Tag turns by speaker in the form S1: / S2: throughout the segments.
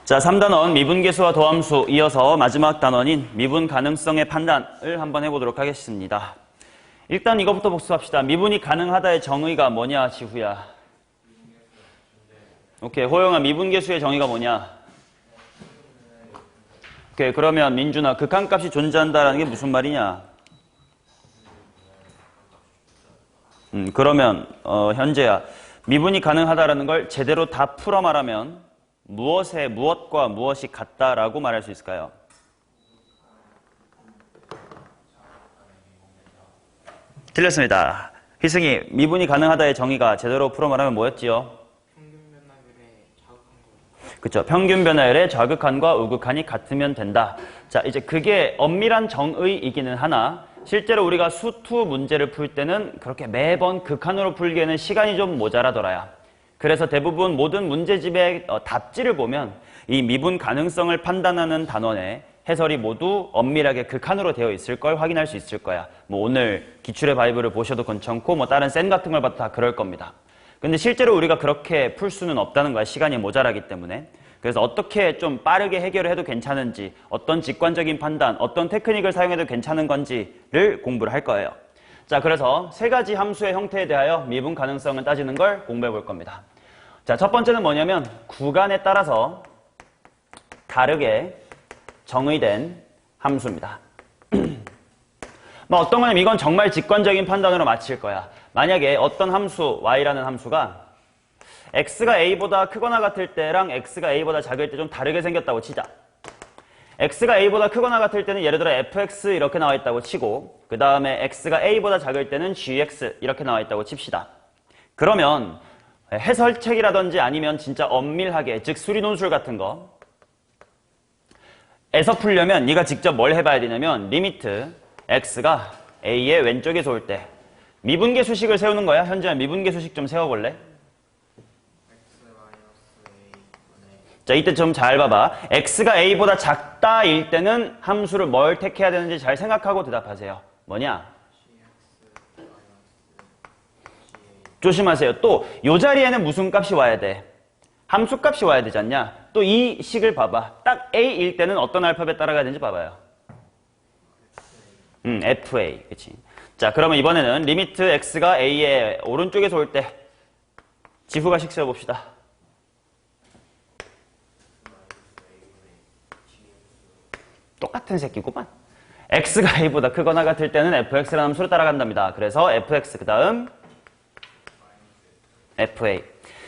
S1: 자, 3단원 미분계수와 도함수 이어서 마지막 단원인 미분 가능성의 판단을 한번 해보도록 하겠습니다. 일단 이것부터 복습합시다. 미분이 가능하다의 정의가 뭐냐, 지후야? 오케이, 호영아, 미분계수의 정의가 뭐냐? 오케이, 그러면 민준아, 극한값이 존재한다라는 게 무슨 말이냐? 그러면 현재야, 미분이 가능하다라는 걸 제대로 다 풀어 말하면 무엇과 무엇이 같다라고 말할 수 있을까요? 틀렸습니다. 희승이, 미분이 가능하다의 정의가 제대로 풀어 말하면 뭐였지요? 그쵸. 평균 변화율의 좌극한과 우극한이 같으면 된다. 자, 이제 그게 엄밀한 정의이기는 하나, 실제로 우리가 수투 문제를 풀 때는 그렇게 매번 극한으로 풀기에는 시간이 좀 모자라더라야. 그래서 대부분 모든 문제집의 답지를 보면 이 미분 가능성을 판단하는 단원의 해설이 모두 엄밀하게 극한으로 되어 있을 걸 확인할 수 있을 거야. 뭐 오늘 기출의 바이블을 보셔도 괜찮고 뭐 다른 쌤 같은 걸 봐도 다 그럴 겁니다. 근데 실제로 우리가 그렇게 풀 수는 없다는 거야. 시간이 모자라기 때문에. 그래서 어떻게 좀 빠르게 해결을 해도 괜찮은지, 어떤 직관적인 판단, 어떤 테크닉을 사용해도 괜찮은 건지를 공부를 할 거예요. 자, 그래서 세 가지 함수의 형태에 대하여 미분 가능성을 따지는 걸 공부해 볼 겁니다. 자, 첫 번째는 뭐냐면 구간에 따라서 다르게 정의된 함수입니다. 뭐 어떤 거냐면 이건 정말 직관적인 판단으로 맞힐 거야. 만약에 어떤 함수, y라는 함수가 x가 a보다 크거나 같을 때랑 x가 a보다 작을 때 좀 다르게 생겼다고 치자. x가 a보다 크거나 같을 때는 예를 들어 fx 이렇게 나와 있다고 치고, 그 다음에 x가 a보다 작을 때는 gx 이렇게 나와 있다고 칩시다. 그러면 해설책이라든지 아니면 진짜 엄밀하게, 즉 수리논술 같은 거 에서 풀려면 네가 직접 뭘 해봐야 되냐면 리미트 x가 a의 왼쪽에서 올 때 미분계 수식을 세우는 거야. 현재야, 미분계 수식 좀 세워볼래? 자, 이때 좀 잘 봐봐. x가 a보다 작다일 때는 함수를 뭘 택해야 되는지 잘 생각하고 대답하세요. 뭐냐? 조심하세요. 또 이 자리에는 무슨 값이 와야 돼? 함수 값이 와야 되지 않냐? 또 이 식을 봐봐. 딱 a일 때는 어떤 알파벳 따라가야 되는지 봐봐요. fa. 그치? 자, 그러면 이번에는 리미트 x가 a의 오른쪽에서 올 때 지후가식 세워봅시다. 똑같은 새끼구만. x가 a보다 크거나 같을 때는 fx라는 함수로 따라간답니다. 그래서 fx 그 다음 fa.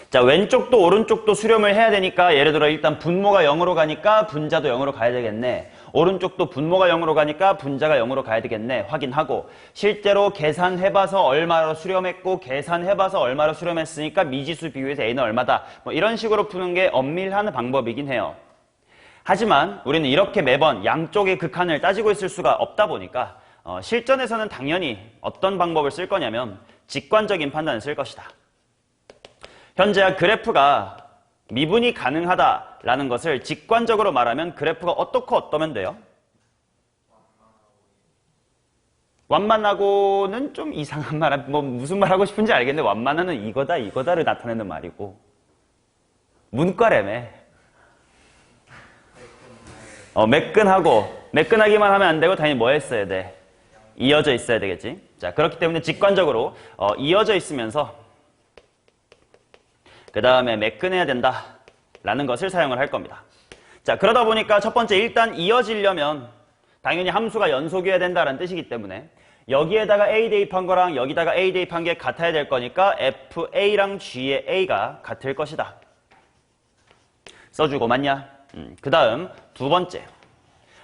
S1: 자, 왼쪽도 오른쪽도 수렴을 해야 되니까 예를 들어 일단 분모가 0으로 가니까 분자도 0으로 가야 되겠네. 오른쪽도 분모가 0으로 가니까 분자가 0으로 가야 되겠네. 확인하고 실제로 계산해봐서 얼마로 수렴했고 계산해봐서 얼마로 수렴했으니까 미지수 비율에서 a는 얼마다. 뭐 이런 식으로 푸는 게 엄밀한 방법이긴 해요. 하지만 우리는 이렇게 매번 양쪽의 극한을 따지고 있을 수가 없다 보니까 실전에서는 당연히 어떤 방법을 쓸 거냐면 직관적인 판단을 쓸 것이다. 현재야 그래프가 미분이 가능하다라는 것을 직관적으로 말하면 그래프가 어떻고 어떠면 돼요? 완만하고는 좀 이상한 말, 뭐 무슨 말 하고 싶은지 알겠는데 완만하는 이거다를 나타내는 말이고 문과래매. 매끈하기만 하면 안 되고 당연히 뭐 했어야 돼? 이어져 있어야 되겠지. 자, 그렇기 때문에 직관적으로 이어져 있으면서 그 다음에 매끈해야 된다라는 것을 사용을 할 겁니다. 자, 그러다 보니까 첫 번째 일단 이어지려면 당연히 함수가 연속이어야 된다는 뜻이기 때문에 여기에다가 a 대입한 거랑 여기다가 a 대입한 게 같아야 될 거니까 fa랑 g의 a가 같을 것이다. 써주고 맞냐? 그 다음 두 번째,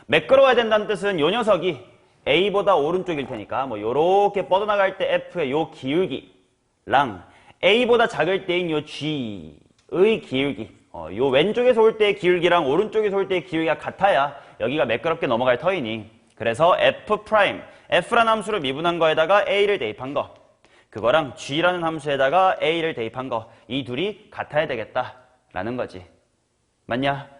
S1: 매끄러워야 된다는 뜻은 요 녀석이 a보다 오른쪽일 테니까 뭐 요렇게 뻗어나갈 때 f의 요 기울기랑 a보다 작을 때인 요 g의 기울기, 요 왼쪽에서 올 때의 기울기랑 오른쪽에서 올 때의 기울기가 같아야 여기가 매끄럽게 넘어갈 터이니, 그래서 f라는 함수를 미분한 거에다가 a를 대입한 거, 그거랑 g라는 함수에다가 a를 대입한 거, 이 둘이 같아야 되겠다라는 거지. 맞냐?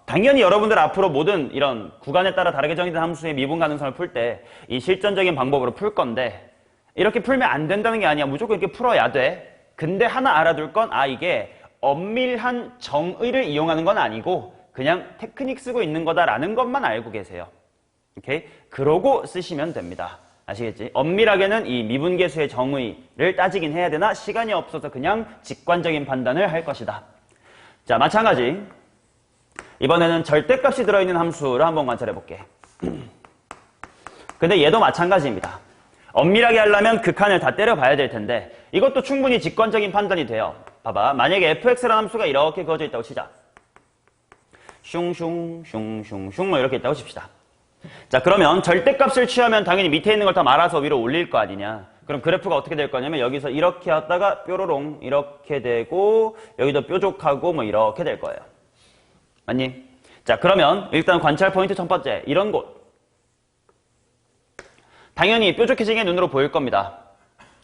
S1: 당연히 여러분들 앞으로 모든 이런 구간에 따라 다르게 정의된 함수의 미분 가능성을 풀 때 이 실전적인 방법으로 풀 건데 이렇게 풀면 안 된다는 게 아니야. 무조건 이렇게 풀어야 돼. 근데 하나 알아둘 건 이게 엄밀한 정의를 이용하는 건 아니고 그냥 테크닉 쓰고 있는 거다라는 것만 알고 계세요. 오케이? 그러고 쓰시면 됩니다. 아시겠지? 엄밀하게는 이 미분계수의 정의를 따지긴 해야 되나 시간이 없어서 그냥 직관적인 판단을 할 것이다. 자, 마찬가지. 이번에는 절대값이 들어있는 함수를 한번 관찰해 볼게. 근데 얘도 마찬가지입니다. 엄밀하게 하려면 극한을 다 때려봐야 될 텐데 이것도 충분히 직관적인 판단이 돼요. 봐봐. 만약에 fx라는 함수가 이렇게 그어져 있다고 치자. 슝슝 뭐 이렇게 있다고 칩시다. 자, 그러면 절대값을 취하면 당연히 밑에 있는 걸 다 말아서 위로 올릴 거 아니냐. 그럼 그래프가 어떻게 될 거냐면 여기서 이렇게 왔다가 뾰로롱 이렇게 되고 여기도 뾰족하고 뭐 이렇게 될 거예요. 맞니? 자, 그러면 일단 관찰 포인트 첫 번째. 이런 곳. 당연히 뾰족해진 게 눈으로 보일 겁니다.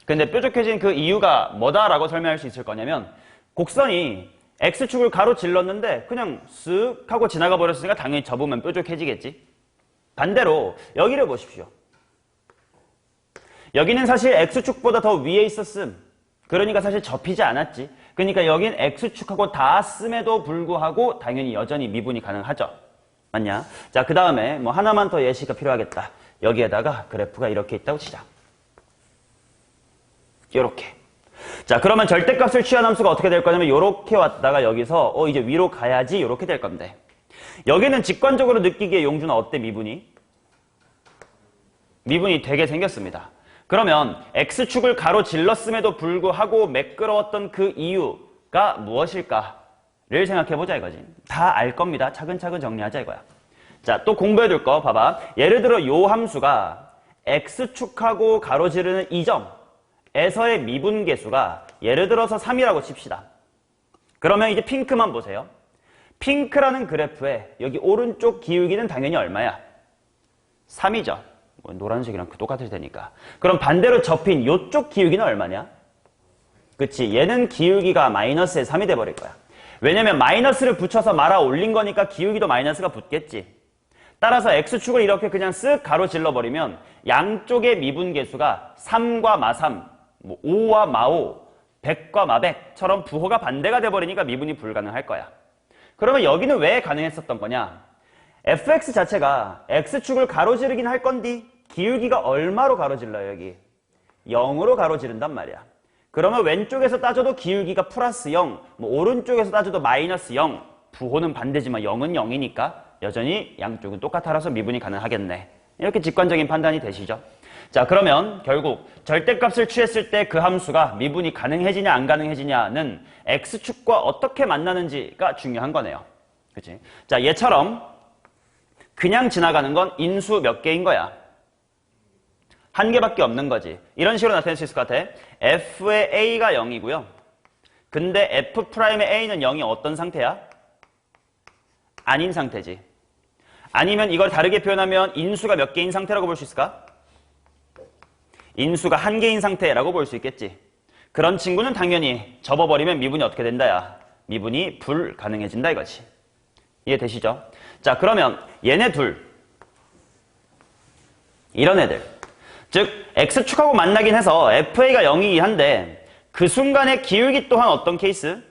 S1: 근데 뾰족해진 그 이유가 뭐다라고 설명할 수 있을 거냐면 곡선이 X축을 가로질렀는데 그냥 쓱 하고 지나가 버렸으니까 당연히 접으면 뾰족해지겠지. 반대로 여기를 보십시오. 여기는 사실 X축보다 더 위에 있었음. 그러니까 사실 접히지 않았지. 그러니까 여긴 X축하고 닿았음에도 불구하고 당연히 여전히 미분이 가능하죠. 맞냐? 자, 그 다음에 뭐 하나만 더 예시가 필요하겠다. 여기에다가 그래프가 이렇게 있다고 치자. 요렇게. 자, 그러면 절대값을 취한 함수가 어떻게 될 거냐면 요렇게 왔다가 여기서 이제 위로 가야지 요렇게 될 건데 여기는 직관적으로 느끼기에 용준아 어때 미분이? 미분이 되게 생겼습니다. 그러면 X축을 가로질렀음에도 불구하고 매끄러웠던 그 이유가 무엇일까를 생각해보자 이거지. 다 알 겁니다. 차근차근 정리하자 이거야. 자, 또 공부해둘 거 봐봐. 예를 들어 요 함수가 X축하고 가로지르는 이 점에서의 미분계수가 예를 들어서 3이라고 칩시다. 그러면 이제 핑크만 보세요. 핑크라는 그래프에 여기 오른쪽 기울기는 당연히 얼마야? 3이죠. 뭐 노란색이랑 똑같을 테니까. 그럼 반대로 접힌 이쪽 기울기는 얼마냐? 그치? 얘는 기울기가 마이너스에 3이 돼버릴 거야. 왜냐면 마이너스를 붙여서 말아 올린 거니까 기울기도 마이너스가 붙겠지. 따라서 X축을 이렇게 그냥 쓱 가로질러 버리면 양쪽의 미분계수가 3과 마3, 뭐 5와 마5, 100과 마100처럼 부호가 반대가 돼버리니까 미분이 불가능할 거야. 그러면 여기는 왜 가능했었던 거냐? fx 자체가 x축을 가로지르긴 할 건디 기울기가 얼마로 가로질러요 여기? 0으로 가로지른단 말이야. 그러면 왼쪽에서 따져도 기울기가 플러스 0, 뭐 오른쪽에서 따져도 마이너스 0, 부호는 반대지만 0은 0이니까 여전히 양쪽은 똑같아서 미분이 가능하겠네. 이렇게 직관적인 판단이 되시죠? 자, 그러면 결국 절대값을 취했을 때 그 함수가 미분이 가능해지냐 안 가능해지냐는 x축과 어떻게 만나는지가 중요한 거네요. 그치? 자, 얘처럼 그냥 지나가는 건 인수 몇 개인 거야? 한 개밖에 없는 거지. 이런 식으로 나타낼 수 있을 것 같아. f의 a가 0이고요. 근데 f'의 a는 0이 어떤 상태야? 아닌 상태지. 아니면 이걸 다르게 표현하면 인수가 몇 개인 상태라고 볼 수 있을까? 인수가 한 개인 상태라고 볼 수 있겠지. 그런 친구는 당연히 접어버리면 미분이 어떻게 된다야? 미분이 불가능해진다 이거지. 이해되시죠? 자, 그러면 얘네 둘 이런 애들 즉 X축하고 만나긴 해서 FA가 0이긴 한데 그 순간의 기울기 또한 어떤 케이스?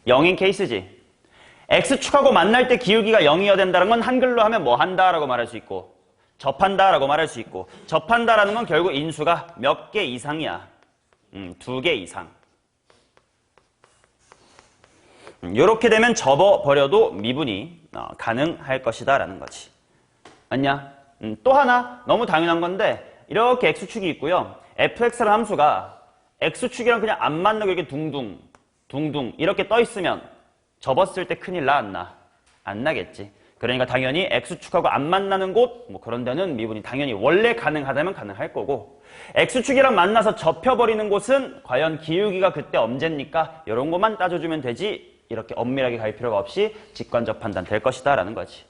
S1: 0인 케이스지. X축하고 만날 때 기울기가 0이어야 된다는 건 한글로 하면 뭐 한다라고 말할 수 있고 접한다라고 말할 수 있고 접한다라는 건 결국 인수가 몇 개 이상이야. 2개 이상. 이렇게 되면 접어버려도 미분이 가능할 것이다 라는 거지. 맞냐? 또 하나 너무 당연한 건데 이렇게 X축이 있고요. fx라는 함수가 X축이랑 그냥 안 만나고 이렇게 둥둥 이렇게 떠 있으면 접었을 때 큰일 나 안 나? 안 나겠지. 그러니까 당연히 X축하고 안 만나는 곳 뭐 그런 데는 미분이 당연히 원래 가능하다면 가능할 거고 X축이랑 만나서 접혀버리는 곳은 과연 기울기가 그때 언제입니까? 이런 것만 따져주면 되지 이렇게 엄밀하게 갈 필요가 없이 직관적 판단 될 것이다 라는 거지.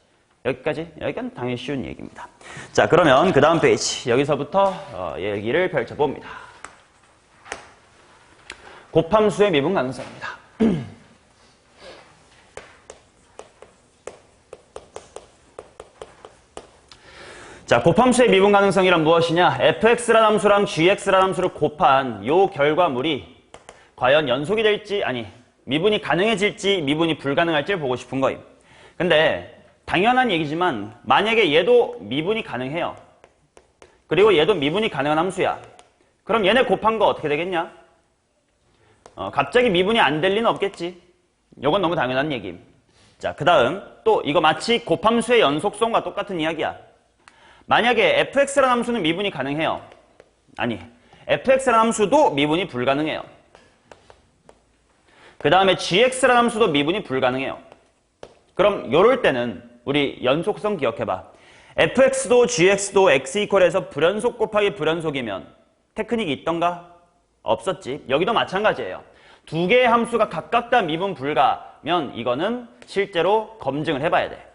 S1: 여기까지는 당연히 쉬운 얘기입니다. 자, 그러면 그 다음 페이지 여기서부터 얘기를 펼쳐봅니다. 곱함수의 미분 가능성입니다. 자, 곱함수의 미분 가능성이란 무엇이냐? fx라는 함수랑 gx라는 함수를 곱한 요 결과물이 과연 연속이 될지 미분이 가능해질지 미분이 불가능할지 보고 싶은 거임. 근데 당연한 얘기지만 만약에 얘도 미분이 가능해요. 그리고 얘도 미분이 가능한 함수야. 그럼 얘네 곱한 거 어떻게 되겠냐? 갑자기 미분이 안 될 리는 없겠지. 이건 너무 당연한 얘기임. 자, 그 다음 또 이거 마치 곱함수의 연속성과 똑같은 이야기야. 만약에 fx라는 함수는 미분이 가능해요. 아니, fx라는 함수도 미분이 불가능해요. 그 다음에 gx라는 함수도 미분이 불가능해요. 그럼 요럴 때는 우리 연속성 기억해봐. fx도 gx도 x 이퀄해서 불연속 곱하기 불연속이면 테크닉이 있던가? 없었지. 여기도 마찬가지예요. 두 개의 함수가 각각 다 미분 불가면 이거는 실제로 검증을 해봐야 돼.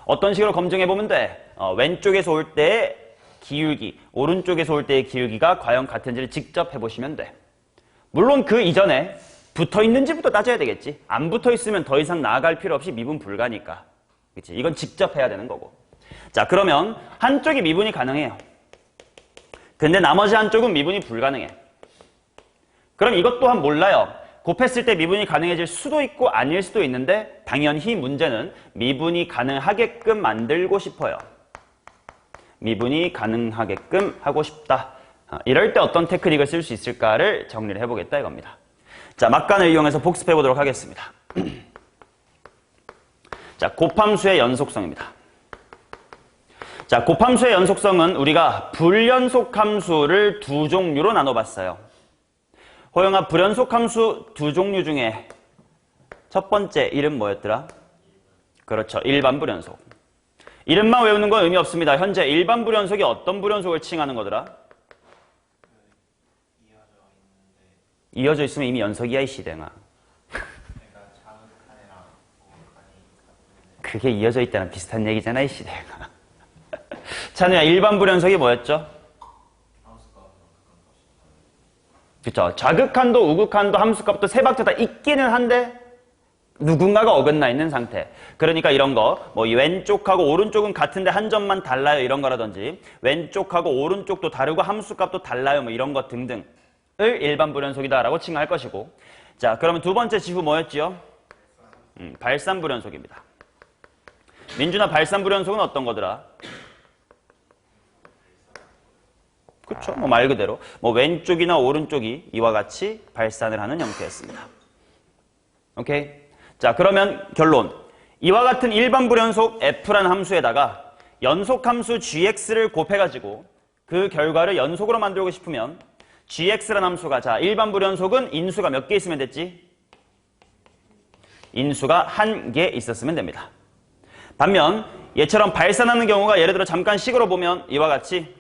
S1: 어떤 식으로 검증해보면 돼? 왼쪽에서 올 때의 기울기, 오른쪽에서 올 때의 기울기가 과연 같은지를 직접 해보시면 돼. 물론 그 이전에 붙어있는지부터 따져야 되겠지. 안 붙어있으면 더 이상 나아갈 필요 없이 미분 불가니까. 그치? 이건 직접 해야 되는 거고. 자, 그러면 한쪽이 미분이 가능해요. 근데 나머지 한쪽은 미분이 불가능해. 그럼 이것 또한 몰라요. 곱했을 때 미분이 가능해질 수도 있고 아닐 수도 있는데 당연히 문제는 미분이 가능하게끔 만들고 싶어요. 미분이 가능하게끔 하고 싶다. 이럴 때 어떤 테크닉을 쓸 수 있을까를 정리를 해보겠다 이겁니다. 자, 막간을 이용해서 복습해 보도록 하겠습니다. 자, 곱함수의 연속성입니다. 자, 곱함수의 연속성은 우리가 불연속 함수를 두 종류로 나눠봤어요. 호영아, 불연속 함수 두 종류 중에 첫 번째 이름 뭐였더라? 그렇죠. 일반 불연속. 이름만 외우는 건 의미 없습니다. 현재 일반 불연속이 어떤 불연속을 칭하는 거더라? 이어져 있으면 이미 연속이야, 이 시댕아. 그게 이어져 있다는 비슷한 얘기잖아, 이 시댕아. 찬우야, 일반 불연속이 뭐였죠? 그쵸. 좌극한도 우극한도 함수값도 세 박자 다 있기는 한데 누군가가 어긋나 있는 상태. 그러니까 이런 거, 뭐 왼쪽하고 오른쪽은 같은데 한 점만 달라요 이런 거라든지 왼쪽하고 오른쪽도 다르고 함수값도 달라요 뭐 이런 것 등등을 일반 불연속이다라고 칭할 것이고. 자, 그러면 두 번째 지후 뭐였지요? 발산 불연속입니다. 민준아, 발산 불연속은 어떤 거더라? 그쵸? 뭐 말 그대로 뭐 왼쪽이나 오른쪽이 이와 같이 발산을 하는 형태였습니다. 오케이? 자, 그러면 결론. 이와 같은 일반 불연속 f라는 함수에다가 연속함수 gx를 곱해가지고 그 결과를 연속으로 만들고 싶으면 gx라는 함수가, 자, 일반 불연속은 인수가 몇 개 있으면 됐지? 인수가 한 개 있었으면 됩니다. 반면 얘처럼 발산하는 경우가 예를 들어 잠깐 식으로 보면 이와 같이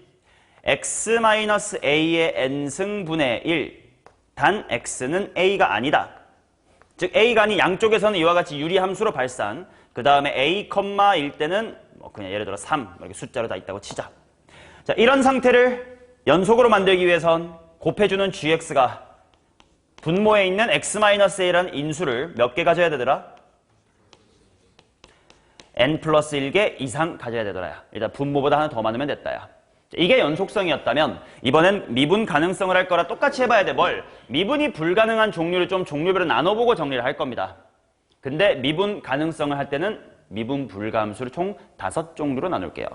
S1: x-a의 n승분의 1 단 x는 a가 아니다. 즉 a가 아닌 양쪽에서는 이와 같이 유리함수로 발산, 그 다음에 a, 1 때는 뭐 그냥 예를 들어 3 이렇게 숫자로 다 있다고 치자. 자, 이런 상태를 연속으로 만들기 위해선 곱해주는 gx가 분모에 있는 x-a라는 인수를 몇 개 가져야 되더라? n 플러스 1개 이상 가져야 되더라. 일단 분모보다 하나 더 많으면 됐다야. 이게 연속성이었다면 이번엔 미분 가능성을 할 거라 똑같이 해봐야 돼. 뭘? 미분이 불가능한 종류를 좀 종류별로 나눠보고 정리를 할 겁니다. 근데 미분 가능성을 할 때는 미분 불가함수를 총 5종류로 나눌게요.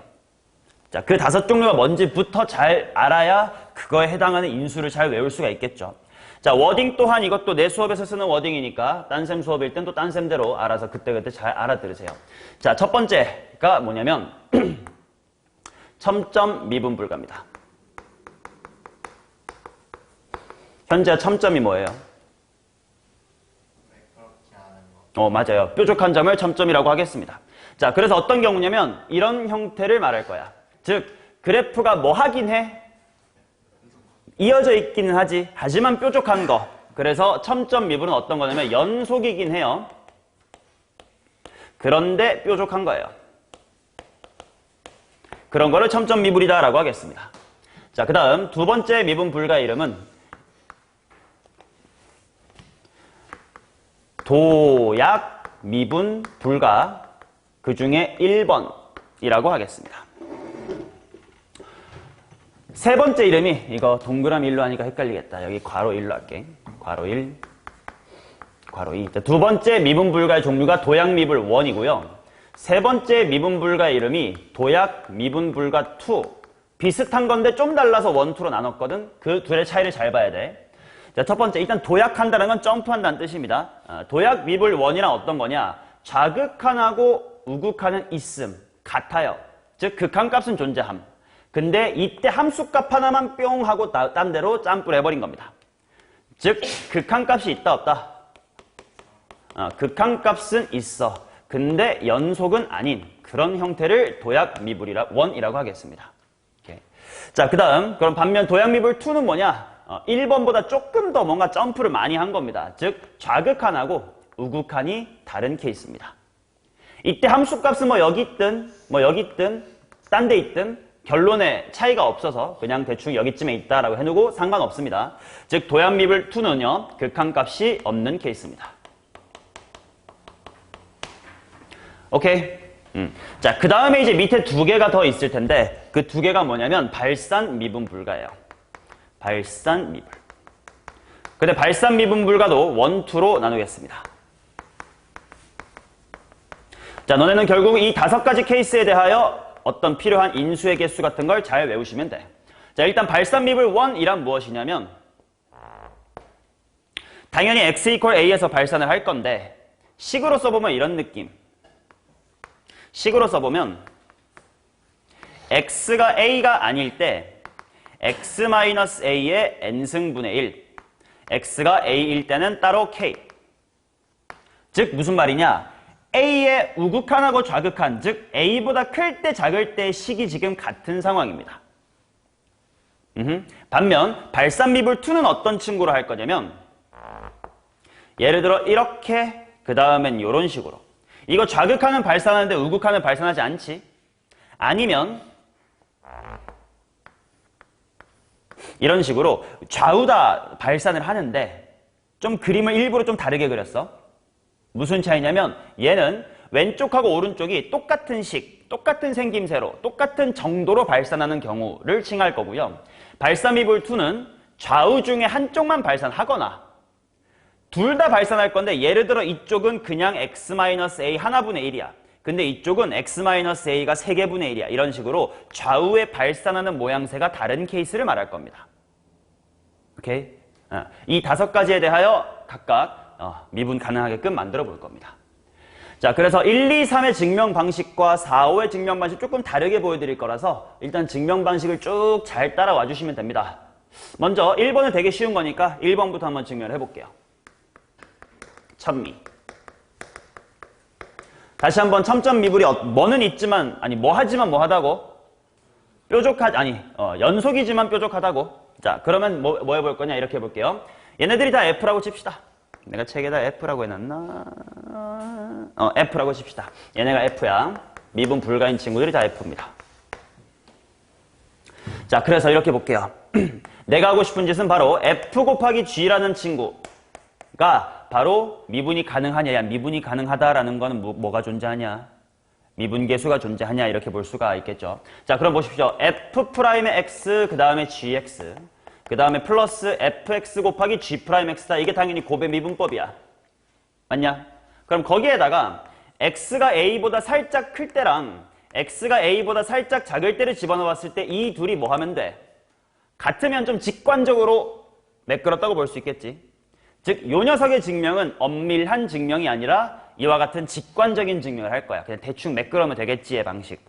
S1: 자, 그 5종류가 뭔지부터 잘 알아야 그거에 해당하는 인수를 잘 외울 수가 있겠죠. 자, 워딩 또한 이것도 내 수업에서 쓰는 워딩이니까 딴쌤 수업일 땐 또 딴쌤대로 알아서 그때그때 잘 알아들으세요. 자, 첫 번째가 뭐냐면 첨점 미분 불가입니다. 현재 첨점이 뭐예요? 맞아요. 뾰족한 점을 첨점이라고 하겠습니다. 자, 그래서 어떤 경우냐면 이런 형태를 말할 거야. 즉, 그래프가 뭐 하긴 해? 이어져 있기는 하지. 하지만 뾰족한 거. 그래서 첨점 미분은 어떤 거냐면 연속이긴 해요. 그런데 뾰족한 거예요. 그런 거를 첨점 미분이다라고 하겠습니다. 자, 그 다음 두 번째 미분 불가 이름은 도약 미분 불가, 그 중에 1번이라고 하겠습니다. 세 번째 이름이, 이거 동그라미 1로 하니까 헷갈리겠다. 여기 괄호 1로 할게. 괄호 1. 괄호 2. 두 번째 미분불가의 종류가 도약미분 1이고요. 세 번째 미분불가의 이름이 도약미분불가 2. 비슷한 건데 좀 달라서 1, 2로 나눴거든. 그 둘의 차이를 잘 봐야 돼. 자, 첫 번째, 일단 도약한다는 건 점프한다는 뜻입니다. 도약미분 1이란 어떤 거냐? 좌극한하고 우극한은 있음, 같아요. 즉 극한값은 존재함. 근데 이때 함수값 하나만 뿅 하고 딴 데로 짬뿌를 해버린 겁니다. 즉 극한값이 있다 없다? 극한값은 있어. 근데 연속은 아닌 그런 형태를 도약미분 1이라고 하겠습니다. 오케이. 자, 그 다음 그럼 반면 도약미분 2는 뭐냐? 1번보다 조금 더 뭔가 점프를 많이 한 겁니다. 즉 좌극한하고 우극한이 다른 케이스입니다. 이때 함수값은 뭐 여기 있든 딴 데 있든 결론에 차이가 없어서 그냥 대충 여기쯤에 있다라고 해놓고 상관없습니다. 즉 도약미분 2는요 극한값이 없는 케이스입니다. 오케이. 자, 그 다음에 이제 밑에 두 개가 더 있을 텐데 그 두 개가 뭐냐면 발산미분불가예요. 발산미분. 근데 발산미분불가도 1, 2로 나누겠습니다. 자, 너네는 결국 이 5가지 케이스에 대하여 어떤 필요한 인수의 개수 같은 걸 잘 외우시면 돼. 자, 일단 발산미분 1이란 무엇이냐면 당연히 x = a에서 발산을 할 건데 식으로 써보면 이런 느낌. 식으로 써보면 x가 a가 아닐 때 x-a의 n승분의 1, x가 a일 때는 따로 k. 즉 무슨 말이냐? a의 우극한하고 좌극한, 즉 a보다 클 때 작을 때의 식이 지금 같은 상황입니다. 반면 발산미분 2는 어떤 친구로 할 거냐면 예를 들어 이렇게 그 다음엔 이런 식으로. 이거 좌극한은 발산하는데 우극한은 발산하지 않지? 아니면 이런 식으로 좌우 다 발산을 하는데 좀 그림을 일부러 좀 다르게 그렸어. 무슨 차이냐면 얘는 왼쪽하고 오른쪽이 똑같은 식, 똑같은 생김새로, 똑같은 정도로 발산하는 경우를 칭할 거고요. 발산미분 2는 좌우 중에 한쪽만 발산하거나 둘 다 발산할 건데 예를 들어 이쪽은 그냥 x-a 하나분의 1이야. 근데 이쪽은 x-a가 3개분의 1이야. 이런 식으로 좌우에 발산하는 모양새가 다른 케이스를 말할 겁니다. 오케이? 이 5가지에 대하여 각각 미분 가능하게끔 만들어 볼 겁니다. 자, 그래서 1, 2, 3의 증명 방식과 4, 5의 증명 방식 조금 다르게 보여드릴 거라서 일단 증명 방식을 쭉 잘 따라와 주시면 됩니다. 먼저 1번은 되게 쉬운 거니까 1번부터 한번 증명을 해볼게요. 첨미. 다시 한번 첨점 미분이 뭐는 있지만 뭐 하지만 뭐 하다고? 연속이지만 뾰족하다고. 자, 그러면 뭐 해볼 거냐 이렇게 해볼게요. 얘네들이 다 F라고 칩시다. 내가 책에다 F라고 해놨나? F라고 칩시다. 얘네가 F야. 미분 불가인 친구들이 다 F입니다. 자, 그래서 이렇게 볼게요. 내가 하고 싶은 짓은 바로 F 곱하기 G라는 친구가 바로 미분이 가능하냐, 미분이 가능하다라는 거는 뭐가 존재하냐? 미분계수가 존재하냐 이렇게 볼 수가 있겠죠. 자, 그럼 보십시오. F'의 X, 그 다음에 GX. 그 다음에 플러스 fx 곱하기 g'x다. 이게 당연히 곱의 미분법이야. 맞냐? 그럼 거기에다가 x가 a보다 살짝 클 때랑 x가 a보다 살짝 작을 때를 집어넣었을 때 이 둘이 뭐 하면 돼? 같으면 좀 직관적으로 매끄럽다고 볼 수 있겠지. 즉, 요 녀석의 증명은 엄밀한 증명이 아니라 이와 같은 직관적인 증명을 할 거야. 그냥 대충 매끄러우면 되겠지의 방식.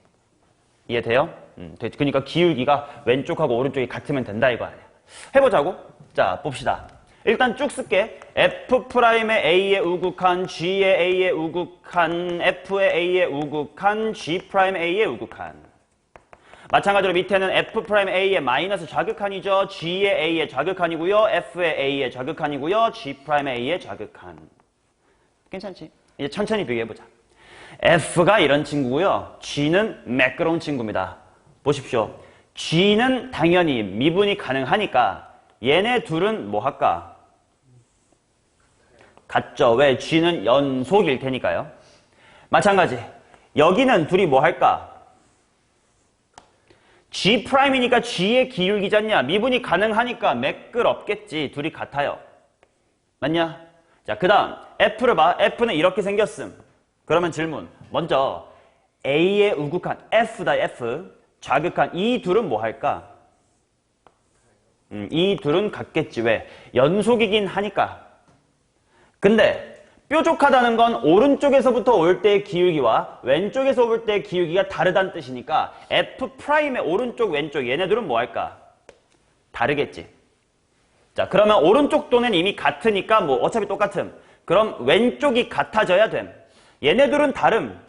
S1: 이해돼요? 그러니까 기울기가 왼쪽하고 오른쪽이 같으면 된다 이거 아니야. 해보자고. 자, 봅시다. 일단 쭉 쓸게. F'의 A의 우극한, G의 A의 우극한, F의 A의 우극한, G'의 A의 우극한. 마찬가지로 밑에는 F'의 A의 마이너스 좌극한이죠. G의 A의 좌극한이고요. F의 A의 좌극한이고요. G'의 A의 좌극한. 괜찮지? 이제 천천히 비교해보자. F가 이런 친구고요. G는 매끄러운 친구입니다. 보십시오. G는 당연히 미분이 가능하니까 얘네 둘은 뭐 할까? 같죠. 왜? G는 연속일 테니까요. 마찬가지. 여기는 둘이 뭐 할까? G'이니까 G의 기울기잖냐? 미분이 가능하니까 매끄럽겠지. 둘이 같아요. 맞냐? 자, 그 다음 F를 봐. F는 이렇게 생겼음. 그러면 질문. 먼저 A의 우극한 F다 F. 좌극한 이 둘은 뭐 할까? 이 둘은 같겠지. 왜? 연속이긴 하니까. 근데 뾰족하다는 건 오른쪽에서부터 올 때의 기울기와 왼쪽에서 올 때의 기울기가 다르다는 뜻이니까 F'의 오른쪽 왼쪽 얘네들은 뭐 할까? 다르겠지. 자, 그러면 오른쪽 도는 이미 같으니까 뭐 어차피 똑같음. 그럼 왼쪽이 같아져야 됨. 얘네들은 다름.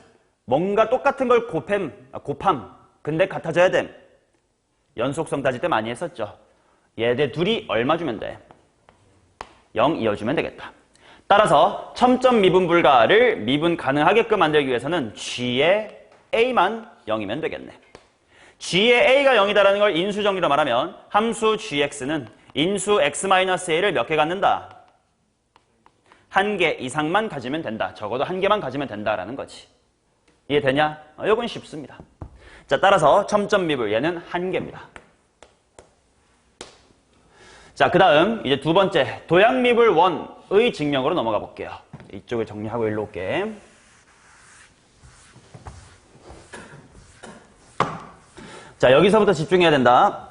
S1: 뭔가 똑같은 걸 곱함. 근데 같아져야 됨. 연속성 따질 때 많이 했었죠. 얘네 둘이 얼마 주면 돼? 0 이어주면 되겠다. 따라서 첨점 미분 불가를 미분 가능하게끔 만들기 위해서는 G의 A만 0이면 되겠네. G의 A가 0이다라는 걸 인수 정리로 말하면 함수 Gx는 인수 X-A를 몇 개 갖는다? 한 개 이상만 가지면 된다. 적어도 한 개만 가지면 된다라는 거지. 이해되냐? 이건 쉽습니다. 자, 따라서 첨점 미분 얘는 한 개입니다. 자, 그 다음 이제 두 번째 도약미분 1의 증명으로 넘어가 볼게요. 이쪽을 정리하고 일로 올게. 자, 여기서부터 집중해야 된다.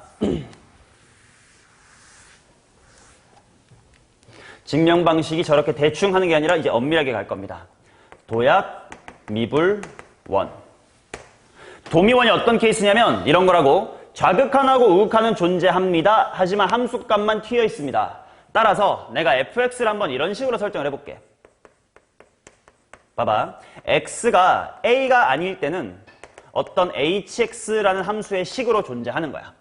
S1: 증명 방식이 저렇게 대충 하는 게 아니라 이제 엄밀하게 갈 겁니다. 도약 미분 1. 도미원이 어떤 케이스냐면 이런 거라고. 좌극한하고 우극한은 존재합니다. 하지만 함수값만 튀어 있습니다. 따라서 내가 fx를 한번 이런 식으로 설정을 해볼게. 봐봐. x가 a가 아닐 때는 어떤 hx라는 함수의 식으로 존재하는 거야.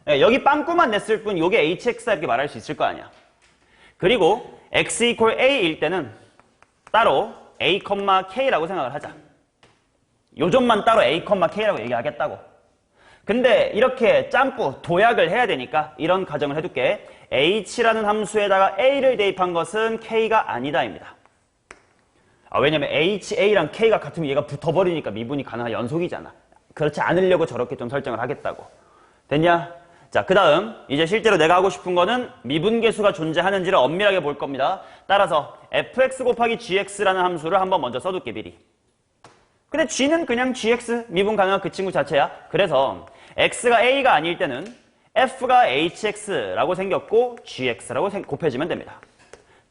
S1: 여기 빵꾸만 냈을 뿐 이게 hx다 이렇게 말할 수 있을 거 아니야. 그리고 x equal a일 때는 따로 a, k라고 생각을 하자. 요점만 따로 a, k라고 얘기하겠다고. 근데 이렇게 짬뿌 도약을 해야 되니까 이런 가정을 해둘게. h라는 함수에다가 a를 대입한 것은 k가 아니다입니다. 왜냐면 ha랑 k가 같으면 얘가 붙어버리니까 미분이 가능한 연속이잖아. 그렇지 않으려고 저렇게 좀 설정을 하겠다고. 됐냐? 자, 그 다음 이제 실제로 내가 하고 싶은 거는 미분계수가 존재하는지를 엄밀하게 볼 겁니다. 따라서 fx 곱하기 gx라는 함수를 한번 먼저 써둘게 미리. 근데 g는 그냥 gx, 미분 가능한 그 친구 자체야. 그래서 x가 a가 아닐 때는 f가 hx라고 생겼고 gx라고 곱해지면 됩니다.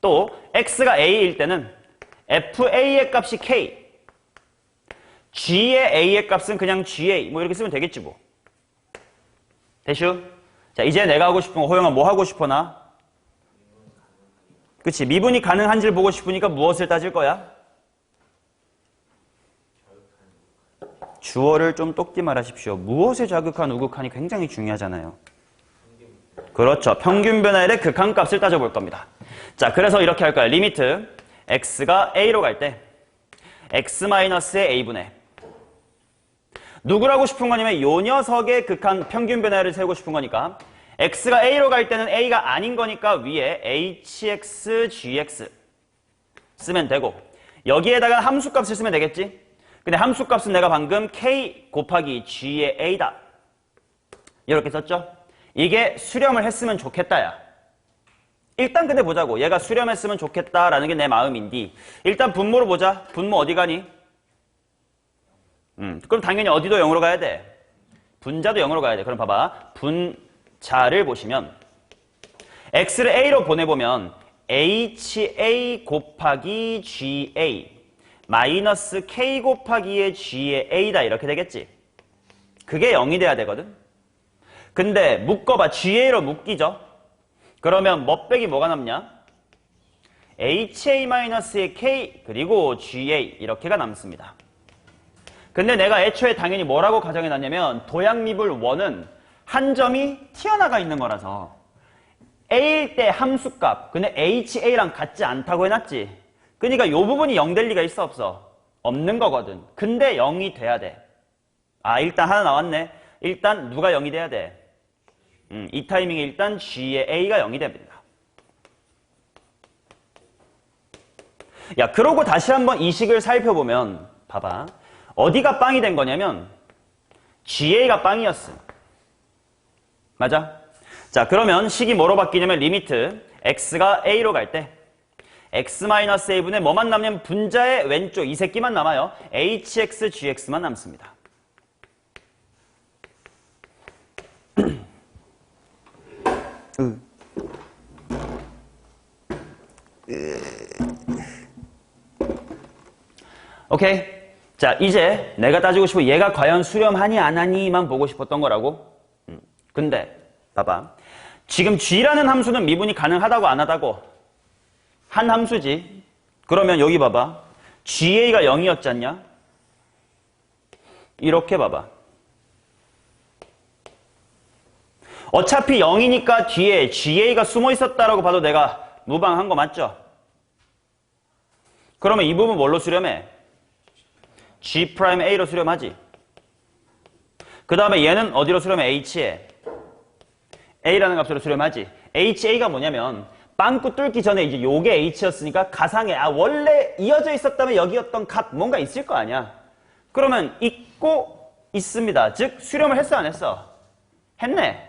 S1: 또 x가 a일 때는 fa의 값이 k, g의 a의 값은 그냥 ga, 뭐 이렇게 쓰면 되겠지 뭐. 대슈? 자, 이제 내가 하고 싶은 거, 호영아 뭐 하고 싶어 나? 그치, 미분이 가능한지를 보고 싶으니까 무엇을 따질 거야? 주어를 좀 똑띠 말하십시오. 무엇에 좌극한, 우극한이 굉장히 중요하잖아요. 그렇죠. 평균 변화율의 극한값을 따져볼 겁니다. 자, 그래서 이렇게 할 거야. 리미트 x가 a로 갈 때 x-의 a분의 누구라고 싶은 거냐면 요 녀석의 극한 평균 변화율을 세우고 싶은 거니까 x가 a로 갈 때는 a가 아닌 거니까 위에 hx, gx 쓰면 되고 여기에다가 함수값을 쓰면 되겠지? 근데 함수값은 내가 방금 k 곱하기 g의 a다. 이렇게 썼죠? 이게 수렴을 했으면 좋겠다야. 일단 근데 보자고. 얘가 수렴했으면 좋겠다라는 게 내 마음인데 일단 분모로 보자. 분모 어디 가니? 그럼 당연히 어디도 0으로 가야 돼? 분자도 0으로 가야 돼. 그럼 봐봐. 분자를 보시면 x를 a로 보내보면 ha 곱하기 ga 마이너스 k 곱하기의 g의 a다 이렇게 되겠지. 그게 0이 돼야 되거든. 근데 묶어봐. ga로 묶이죠. 그러면 뭐 빼기 뭐가 남냐? ha-의 k 그리고 ga 이렇게가 남습니다. 근데 내가 애초에 당연히 뭐라고 가정해놨냐면 도약미분 1은 한 점이 튀어나가 있는 거라서 a일 때 함수값 근데 ha랑 같지 않다고 해놨지. 그러니까 이 부분이 0 될 리가 있어 없어? 없는 거거든. 근데 0이 돼야 돼. 일단 하나 나왔네. 일단 누가 0이 돼야 돼? 이 타이밍에 일단 g의 a가 0이 됩니다. 야, 그러고 다시 한번 이 식을 살펴보면 봐봐. 어디가 빵이 된 거냐면 ga가 빵이었음. 맞아? 자, 그러면 식이 뭐로 바뀌냐면 리미트 x가 a로 갈 때 x-a분의 뭐만 남냐면 분자의 왼쪽 이 새끼만 남아요. hx, gx만 남습니다. 오케이. 자, 이제 내가 따지고 싶어 얘가 과연 수렴하니 안 하니만 보고 싶었던 거라고. 근데 봐봐. 지금 g라는 함수는 미분이 가능하다고 안 하다고? 한 함수지. 그러면 여기 봐봐. ga가 0이었지 않냐? 이렇게 봐봐. 어차피 0이니까 뒤에 ga가 숨어 있었다라고 봐도 내가 무방한 거 맞죠? 그러면 이 부분 뭘로 수렴해? G'A로 수렴하지. 그 다음에 얘는 어디로 수렴해? H에. A라는 값으로 수렴하지. HA가 뭐냐면 빵꾸 뚫기 전에 이제 요게 H였으니까 가상의 원래 이어져 있었다면 여기였던 값 뭔가 있을 거 아니야. 그러면 있고 있습니다. 즉 수렴을 했어 안 했어? 했네.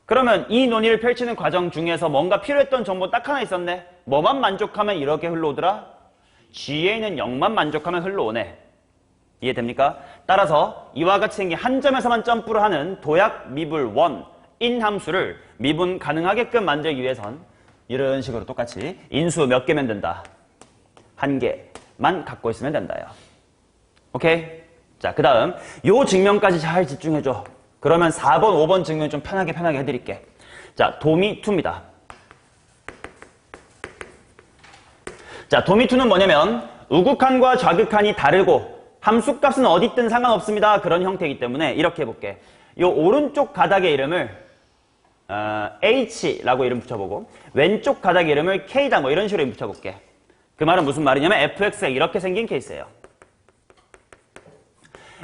S1: 그러면 이 논의를 펼치는 과정 중에서 뭔가 필요했던 정보 딱 하나 있었네. 뭐만 만족하면 이렇게 흘러오더라? GA는 0만 만족하면 흘러오네. 이해됩니까? 따라서 이와 같이 생긴 한 점에서만 점프를 하는 도약 미분 1인 함수를 미분 가능하게끔 만들기 위해선 이런 식으로 똑같이 인수 몇 개면 된다? 한 개만 갖고 있으면 된다요. 오케이? 자, 그 다음 요 증명까지 잘 집중해줘. 그러면 4번, 5번 증명 좀 편하게 해드릴게. 자, 도미2입니다. 자, 도미2는 뭐냐면 우극한과 좌극한이 다르고 함수값은 어디 있든 상관없습니다. 그런 형태이기 때문에 이렇게 해볼게. 요 오른쪽 가닥의 이름을 H라고 이름 붙여보고 왼쪽 가닥의 이름을 K다 뭐 이런 식으로 이름 붙여볼게. 그 말은 무슨 말이냐면 fx가 이렇게 생긴 케이스예요.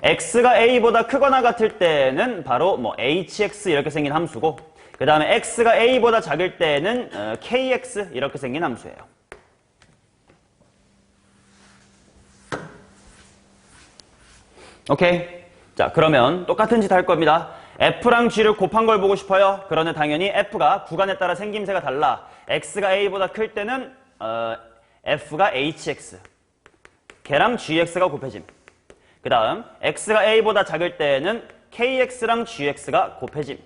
S1: x가 a보다 크거나 같을 때는 바로 뭐 hx 이렇게 생긴 함수고 그 다음에 x가 a보다 작을 때는 kx 이렇게 생긴 함수예요. 오케이? 자, 그러면 똑같은 짓 할 겁니다. f랑 g를 곱한 걸 보고 싶어요. 그러면 당연히 f가 구간에 따라 생김새가 달라. x가 a보다 클 때는 f가 hx 걔랑 gx가 곱해짐. 그 다음 x가 a보다 작을 때는 kx랑 gx가 곱해짐.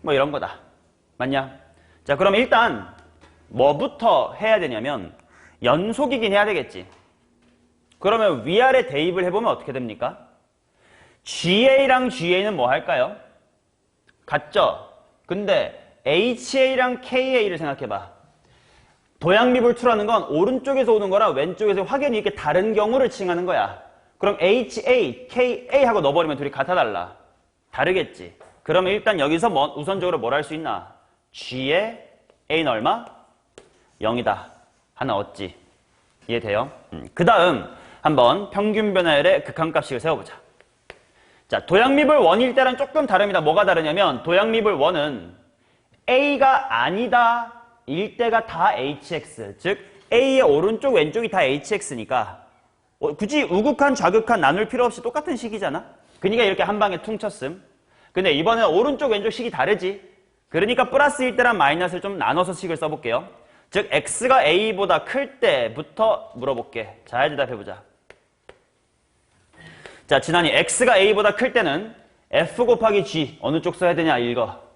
S1: 뭐 이런 거다. 맞냐? 자, 그럼 일단 뭐부터 해야 되냐면 연속이긴 해야 되겠지. 그러면 위아래 대입을 해보면 어떻게 됩니까? GA랑 GA는 뭐 할까요? 같죠? 근데 HA랑 KA를 생각해봐. 도약미분2라는 건 오른쪽에서 오는 거랑 왼쪽에서 확연히 이렇게 다른 경우를 칭하는 거야. 그럼 HA, KA하고 넣어버리면 둘이 같아 달라. 다르겠지. 그러면 일단 여기서 우선적으로 뭘 할 수 있나? G의 A는 얼마? 0이다. 하나 얻지. 이해돼요? 그 다음 한번 평균 변화율의 극한값식을 세워보자. 자, 도약미분 1일 때랑 조금 다릅니다. 뭐가 다르냐면 도약미분 1은 A가 아니다 일 때가 다 hx, 즉 A의 오른쪽 왼쪽이 다 hx니까 굳이 우극한 좌극한 나눌 필요 없이 똑같은 식이잖아. 그러니까 이렇게 한 방에 퉁쳤음. 근데 이번에는 오른쪽 왼쪽 식이 다르지. 그러니까 플러스일 때랑 마이너스를 좀 나눠서 식을 써볼게요. 즉 x가 a보다 클 때부터 물어볼게. 잘 대답해보자. 자, 지난이 x가 a보다 클 때는 f 곱하기 g 어느 쪽 써야 되냐 읽어.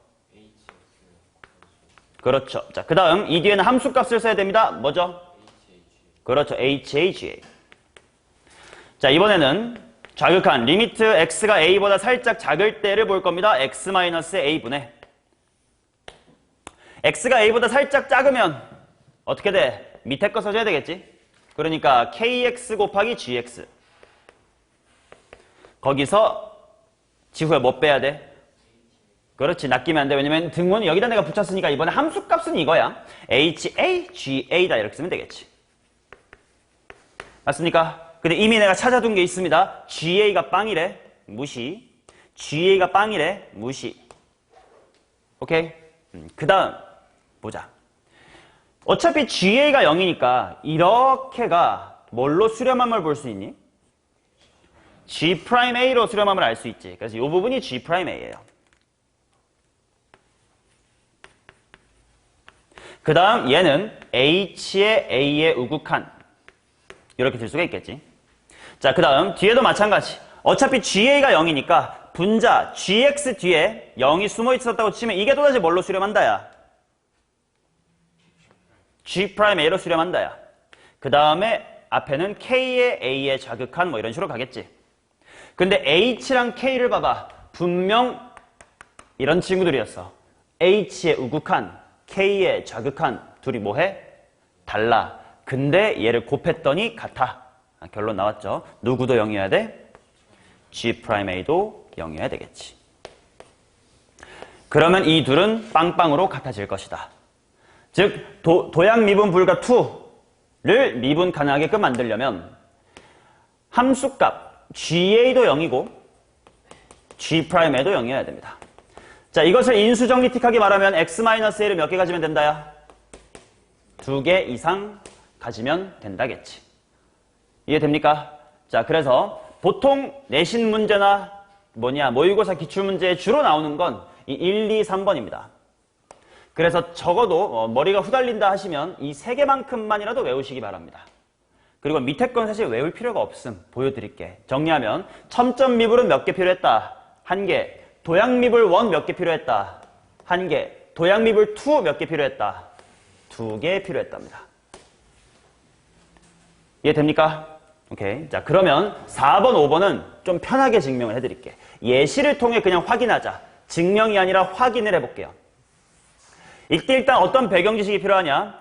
S1: 그렇죠. 자, 그 다음 이 뒤에는 함수값을 써야 됩니다. 뭐죠? 그렇죠. HAGA. 자, 이번에는 좌극한 리미트 x가 a보다 살짝 작을 때를 볼 겁니다. x-a분의 x가 a보다 살짝 작으면 어떻게 돼? 밑에 거 써줘야 되겠지? 그러니까 kx 곱하기 gx. 거기서 지후에 뭐 빼야 돼? 그렇지. 낚이면 안 돼. 왜냐면 등호는 여기다 내가 붙였으니까 이번에 함수값은 이거야. HAGA다 이렇게 쓰면 되겠지. 맞습니까? 근데 이미 내가 찾아둔 게 있습니다. GA가 빵이래. 무시. GA가 빵이래. 무시. 오케이? 그 다음 보자. 어차피 GA가 0이니까 이렇게가 뭘로 수렴함을 볼 수 있니? G'A로 수렴함을 알 수 있지. 그래서 이 부분이 G'A예요. 그 다음 얘는 h의 a의 우극한. 이렇게 될 수가 있겠지. 자, 그 다음 뒤에도 마찬가지. 어차피 ga가 0이니까 분자 gx 뒤에 0이 숨어 있었다고 치면 이게 또다시 뭘로 수렴한다야? g'a로 수렴한다야. 그 다음에 앞에는 k의 a의 자극한 뭐 이런 식으로 가겠지. 근데 h랑 k를 봐봐. 분명 이런 친구들이었어. h의 우극한, k의 자극한 둘이 뭐해? 달라. 근데 얘를 곱했더니 같아. 결론 나왔죠. 누구도 0이어야 돼? G'A도 0이어야 되겠지. 그러면 이 둘은 빵빵으로 같아질 것이다. 즉 도양 미분 불가 2를 미분 가능하게끔 만들려면 함수값 GA도 0이고 G'A도 0이어야 됩니다. 자, 이것을 인수정리틱하게 말하면 x-a를 몇 개 가지면 된다야? 2개 이상 가지면 된다겠지. 이해됩니까? 자, 그래서 보통 내신 문제나 모의고사 기출문제에 주로 나오는 건 이 1, 2, 3번입니다. 그래서 적어도 머리가 후달린다 하시면 이 3개만큼만이라도 외우시기 바랍니다. 그리고 밑에 건 사실 외울 필요가 없음. 보여드릴게. 정리하면 첨점 미분은 몇 개 필요했다? 1개. 도양 미분 1 몇 개 필요했다? 1개. 도양 미분 2 몇 개 필요했다? 2개 필요했답니다. 이해됩니까? 오케이. 자, 그러면 4번, 5번은 좀 편하게 증명을 해드릴게. 예시를 통해 그냥 확인하자. 증명이 아니라 확인을 해볼게요. 이때 일단 어떤 배경 지식이 필요하냐?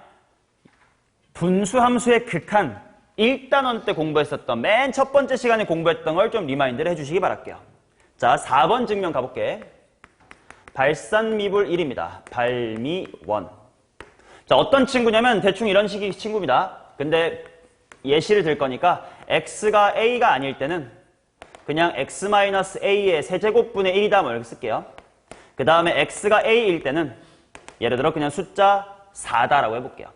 S1: 분수함수의 극한. 1단원 때 공부했었던 맨 첫 번째 시간에 공부했던 걸 좀 리마인드를 해주시기 바랄게요. 자, 4번 증명 가볼게. 발산미분 1입니다. 발미1. 자, 어떤 친구냐면 대충 이런 식의 친구입니다. 근데 예시를 들 거니까 x가 a가 아닐 때는 그냥 x-a의 세제곱분의 1이다 뭐 이렇게 쓸게요. 그 다음에 x가 a일 때는 예를 들어 그냥 숫자 4다라고 해볼게요.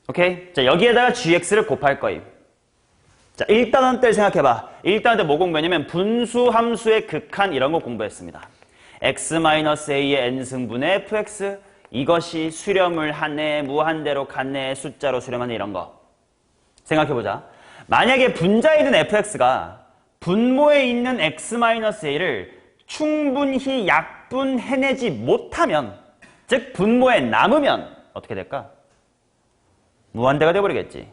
S1: 오케이? 자, 여기에다가 gx를 곱할 거임. 자, 1단원 때를 생각해봐. 1단원 때 뭐 공부했냐면 분수함수의 극한 이런 거 공부했습니다. x-a의 n승분의 fx 이것이 수렴을 하네, 무한대로 갔네, 숫자로 수렴하네 이런 거. 생각해보자. 만약에 분자이든 fx가 분모에 있는 x-a를 충분히 약분해내지 못하면, 즉 분모에 남으면 어떻게 될까? 무한대가 돼버리겠지.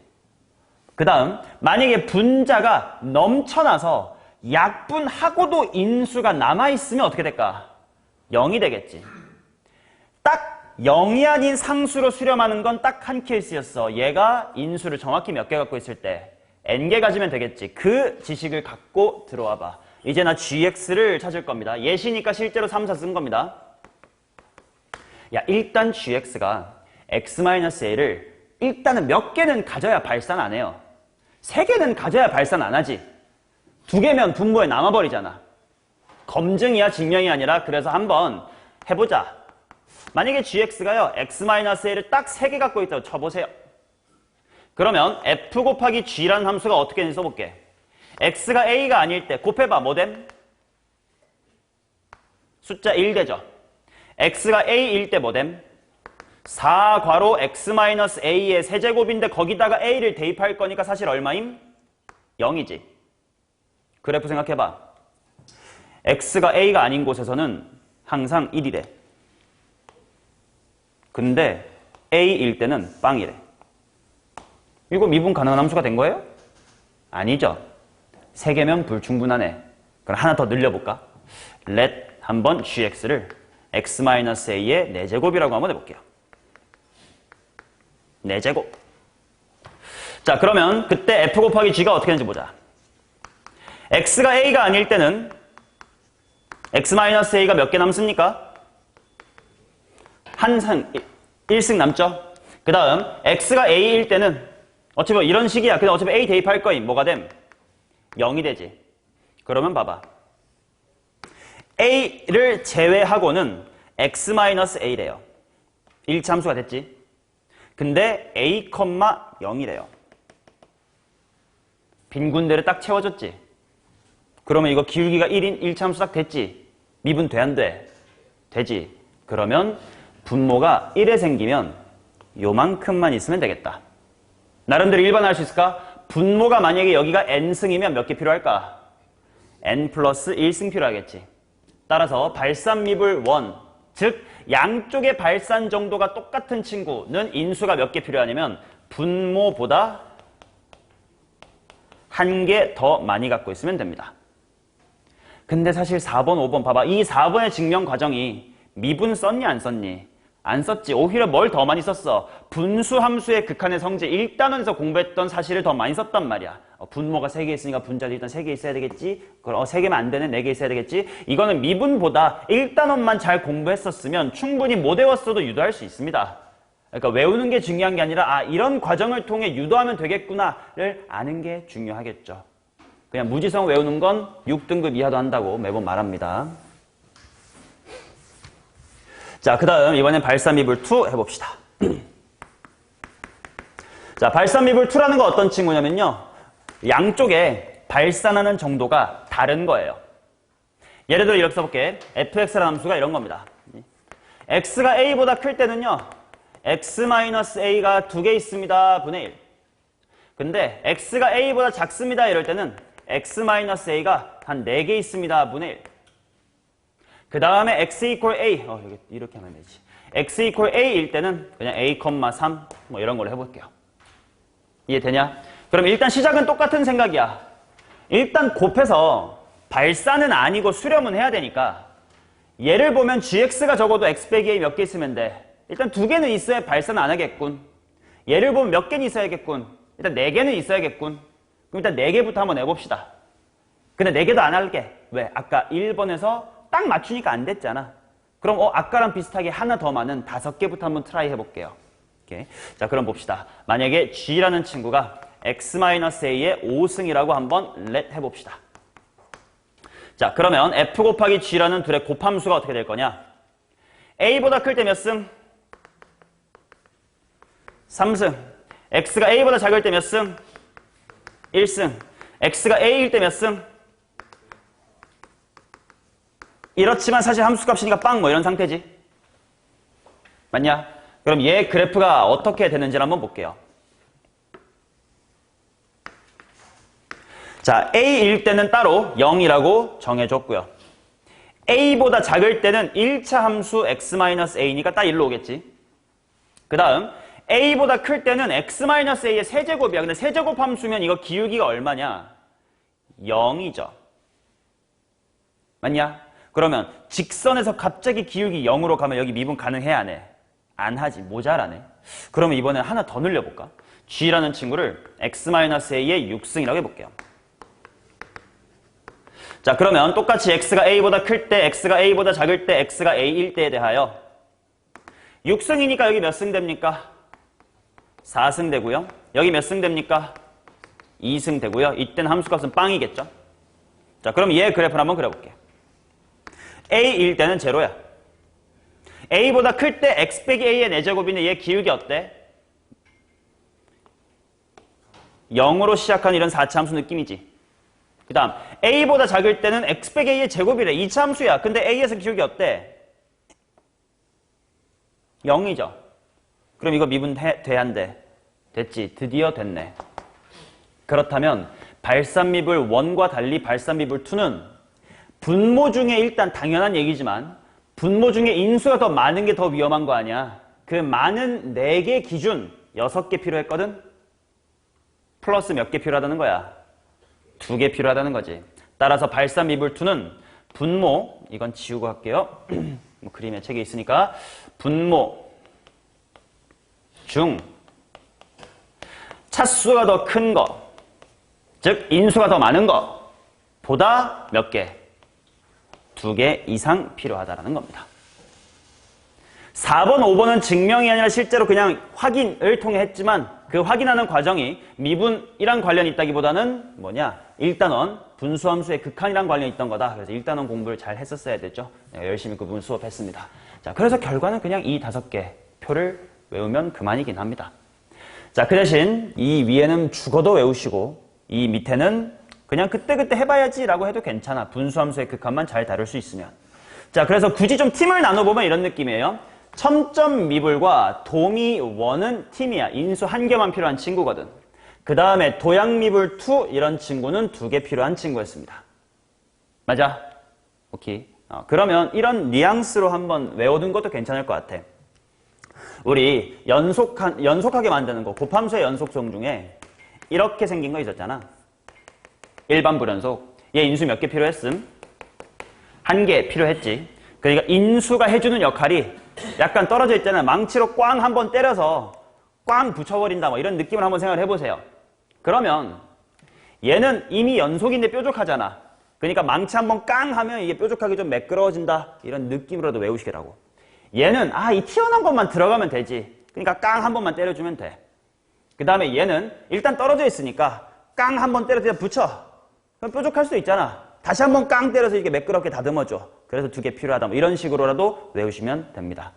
S1: 그 다음 만약에 분자가 넘쳐나서 약분하고도 인수가 남아있으면 어떻게 될까? 0이 되겠지. 딱 0이 아닌 상수로 수렴하는 건 딱 한 케이스였어. 얘가 인수를 정확히 몇 개 갖고 있을 때 n개 가지면 되겠지. 그 지식을 갖고 들어와 봐. 이제 나 gx를 찾을 겁니다. 예시니까 실제로 3, 4 쓴 겁니다. 야, 일단 gx가 x-a를 일단은 몇 개는 가져야 발산 안 해요. 3개는 가져야 발산 안 하지. 2개면 분모에 남아버리잖아. 검증이야 증명이 아니라. 그래서 한번 해보자. 만약에 gx가요 x-a를 딱 3개 갖고 있다고 쳐보세요. 그러면 f 곱하기 g라는 함수가 어떻게 되는지 써볼게. x가 a가 아닐 때 곱해봐. 뭐 됨? 숫자 1 되죠. x가 a일 때 뭐 됨? 4 괄호 x-a의 세제곱인데 거기다가 a를 대입할 거니까 사실 얼마임? 0이지. 그래프 생각해봐. x가 a가 아닌 곳에서는 항상 1이래. 근데 a일 때는 빵이래. 이거 미분 가능한 함수가 된 거예요? 아니죠. 3개면 불충분하네. 그럼 하나 더 늘려볼까? let 한번 gx를 x-a의 4제곱이라고 한번 해볼게요. 4제곱. 자, 그러면 그때 f 곱하기 g가 어떻게 되는지 보자. x가 a가 아닐 때는 x-a가 몇 개 남습니까? 한상 1승 남죠? 그 다음 x가 a일 때는 어차피 이런 식이야. 근데 어차피 a 대입할 거임. 뭐가 됨? 0이 되지. 그러면 봐봐. a를 제외하고는 x-a래요. 1차 함수가 됐지. 근데 a, 0이래요. 빈 군데를 딱 채워줬지. 그러면 이거 기울기가 1인 1차 함수 딱 됐지. 미분 돼 안 돼? 되지. 그러면 분모가 1에 생기면 요만큼만 있으면 되겠다. 나름대로 일반화할 수 있을까? 분모가 만약에 여기가 n승이면 몇 개 필요할까? n 플러스 1승 필요하겠지. 따라서 발산미분 1, 즉 양쪽의 발산 정도가 똑같은 친구는 인수가 몇 개 필요하냐면 분모보다 한 개 더 많이 갖고 있으면 됩니다. 근데 사실 4번, 5번 봐봐. 이 4번의 증명 과정이 미분 썼니 안 썼니? 안 썼지. 오히려 뭘 더 많이 썼어? 분수 함수의 극한의 성질 1단원에서 공부했던 사실을 더 많이 썼단 말이야. 분모가 3개 있으니까 분자도 일단 3개 있어야 되겠지. 그럼 3개면 안 되는 4개 있어야 되겠지. 이거는 미분보다 1단원만 잘 공부했었으면 충분히 못 외웠어도 유도할 수 있습니다. 그러니까 외우는 게 중요한 게 아니라 이런 과정을 통해 유도하면 되겠구나를 아는 게 중요하겠죠. 그냥 무지성 외우는 건 6등급 이하도 한다고 매번 말합니다. 자, 그 다음 이번엔 발산미분 2 해봅시다. 자, 발산미분 2라는 건 어떤 친구냐면요. 양쪽에 발산하는 정도가 다른 거예요. 예를 들어 이렇게 써볼게. fx라는 함수가 이런 겁니다. x가 a보다 클 때는요. x-a가 2개 있습니다. 분의 1. 근데 x가 a보다 작습니다. 이럴 때는 x-a가 한 4개 있습니다. 분의 1. 그 다음에 x equal a. 이렇게 하면 되지. x equal a일 때는 그냥 a, 3 뭐 이런 걸로 해볼게요. 이해되냐? 그럼 일단 시작은 똑같은 생각이야. 일단 곱해서 발산은 아니고 수렴은 해야 되니까 얘를 보면 gx가 적어도 x 빼기 a 몇 개 있으면 돼. 일단 2개는 있어야 발산은 안 하겠군. 얘를 보면 몇 개는 있어야겠군. 일단 4개는 있어야겠군. 그럼 일단 4개부터 한번 내봅시다. 근데 4개도 안 할게. 왜? 아까 1번에서 딱 맞추니까 안 됐잖아. 그럼 아까랑 비슷하게 하나 더 많은 5개부터 한번 트라이 해볼게요. 오케이. 자, 그럼 봅시다. 만약에 g라는 친구가 x-a의 5승이라고 한번 렛 해봅시다. 자, 그러면 f 곱하기 g라는 둘의 곱함수가 어떻게 될 거냐? a보다 클 때 몇 승? 3승. x가 a보다 작을 때 몇 승? 1승. x가 a일 때 몇 승? 이렇지만 사실 함수값이니까 빵 뭐 이런 상태지. 맞냐? 그럼 얘 그래프가 어떻게 되는지 한번 볼게요. 자, a일 때는 따로 0이라고 정해줬고요. a보다 작을 때는 1차 함수 x-a니까 딱 1로 오겠지. 그 다음 a보다 클 때는 x-a의 세제곱이야. 근데 세제곱 함수면 이거 기울기가 얼마냐? 0이죠. 맞냐? 그러면 직선에서 갑자기 기울기 0으로 가면 여기 미분 가능해 안 해? 안 하지. 모자라네. 그러면 이번에 하나 더 늘려볼까? g라는 친구를 x-a의 6승이라고 해볼게요. 자, 그러면 똑같이 x가 a보다 클 때, x가 a보다 작을 때, x가 a일 때에 대하여 6승이니까 여기 몇 승 됩니까? 4승 되고요. 여기 몇 승 됩니까? 2승 되고요. 이때는 함수값은 빵이겠죠. 자, 그럼 얘 그래프를 한번 그려볼게요. a일 때는 제로야. a보다 클 때 x 빼기 a의 4제곱인데 얘 기울기 어때? 0으로 시작하는 이런 4차 함수 느낌이지. 그 다음 a보다 작을 때는 x 빼기 a의 제곱이래. 2차 함수야. 근데 a에서 기울기 어때? 0이죠. 그럼 이거 미분 돼 안 돼? 됐지. 드디어 됐네. 그렇다면 발산미분 1과 달리 발산미분 2는 분모 중에 일단 당연한 얘기지만 분모 중에 인수가 더 많은 게 더 위험한 거 아니야. 그 많은 4개 기준 6개 필요했거든? 플러스 몇 개 필요하다는 거야? 2개 필요하다는 거지. 따라서 발산미분 2는 분모, 이건 지우고 할게요. 뭐 그림에 책에 있으니까 분모 중 차수가 더 큰 거, 즉 인수가 더 많은 거 보다 몇 개? 2개 이상 필요하다라는 겁니다. 4번, 5번은 증명이 아니라 실제로 그냥 확인을 통해 했지만 그 확인하는 과정이 미분이랑 관련이 있다기보다는 뭐냐? 1단원 분수함수의 극한이랑 관련이 있던 거다. 그래서 1단원 공부를 잘 했었어야 됐죠. 내가 열심히 그 부분 수업했습니다. 자, 그래서 결과는 그냥 이 5개 표를 외우면 그만이긴 합니다. 자, 그 대신 이 위에는 죽어도 외우시고 이 밑에는 그냥 그때그때 해봐야지라고 해도 괜찮아. 분수함수의 극한만 잘 다룰 수 있으면. 자, 그래서 굳이 좀 팀을 나눠보면 이런 느낌이에요. 첨점 미불과 도미 1은 팀이야. 인수 1개만 필요한 친구거든. 그 다음에 도약 미불 2 이런 친구는 2개 필요한 친구였습니다. 맞아? 오케이. 그러면 이런 뉘앙스로 한번 외워둔 것도 괜찮을 것 같아. 우리 연속하게 만드는 거, 곱함수의 연속성 중에 이렇게 생긴 거 있었잖아. 일반 불연속. 얘 인수 몇 개 필요했음? 1개 필요했지. 그러니까 인수가 해주는 역할이 약간 떨어져 있잖아요. 망치로 꽝 한번 때려서 꽝 붙여버린다. 뭐 이런 느낌을 한번 생각을 해보세요. 그러면 얘는 이미 연속인데 뾰족하잖아. 그러니까 망치 한번 깡 하면 이게 뾰족하게 좀 매끄러워진다. 이런 느낌으로도 외우시라고. 얘는 이 튀어나온 것만 들어가면 되지. 그러니까 깡 한 번만 때려주면 돼. 그 다음에 얘는 일단 떨어져 있으니까 깡 한 번 때려서 붙여. 그럼 뾰족할 수도 있잖아. 다시 한번 깡 때려서 이게 매끄럽게 다듬어줘. 그래서 2개 필요하다. 뭐 이런 식으로라도 외우시면 됩니다.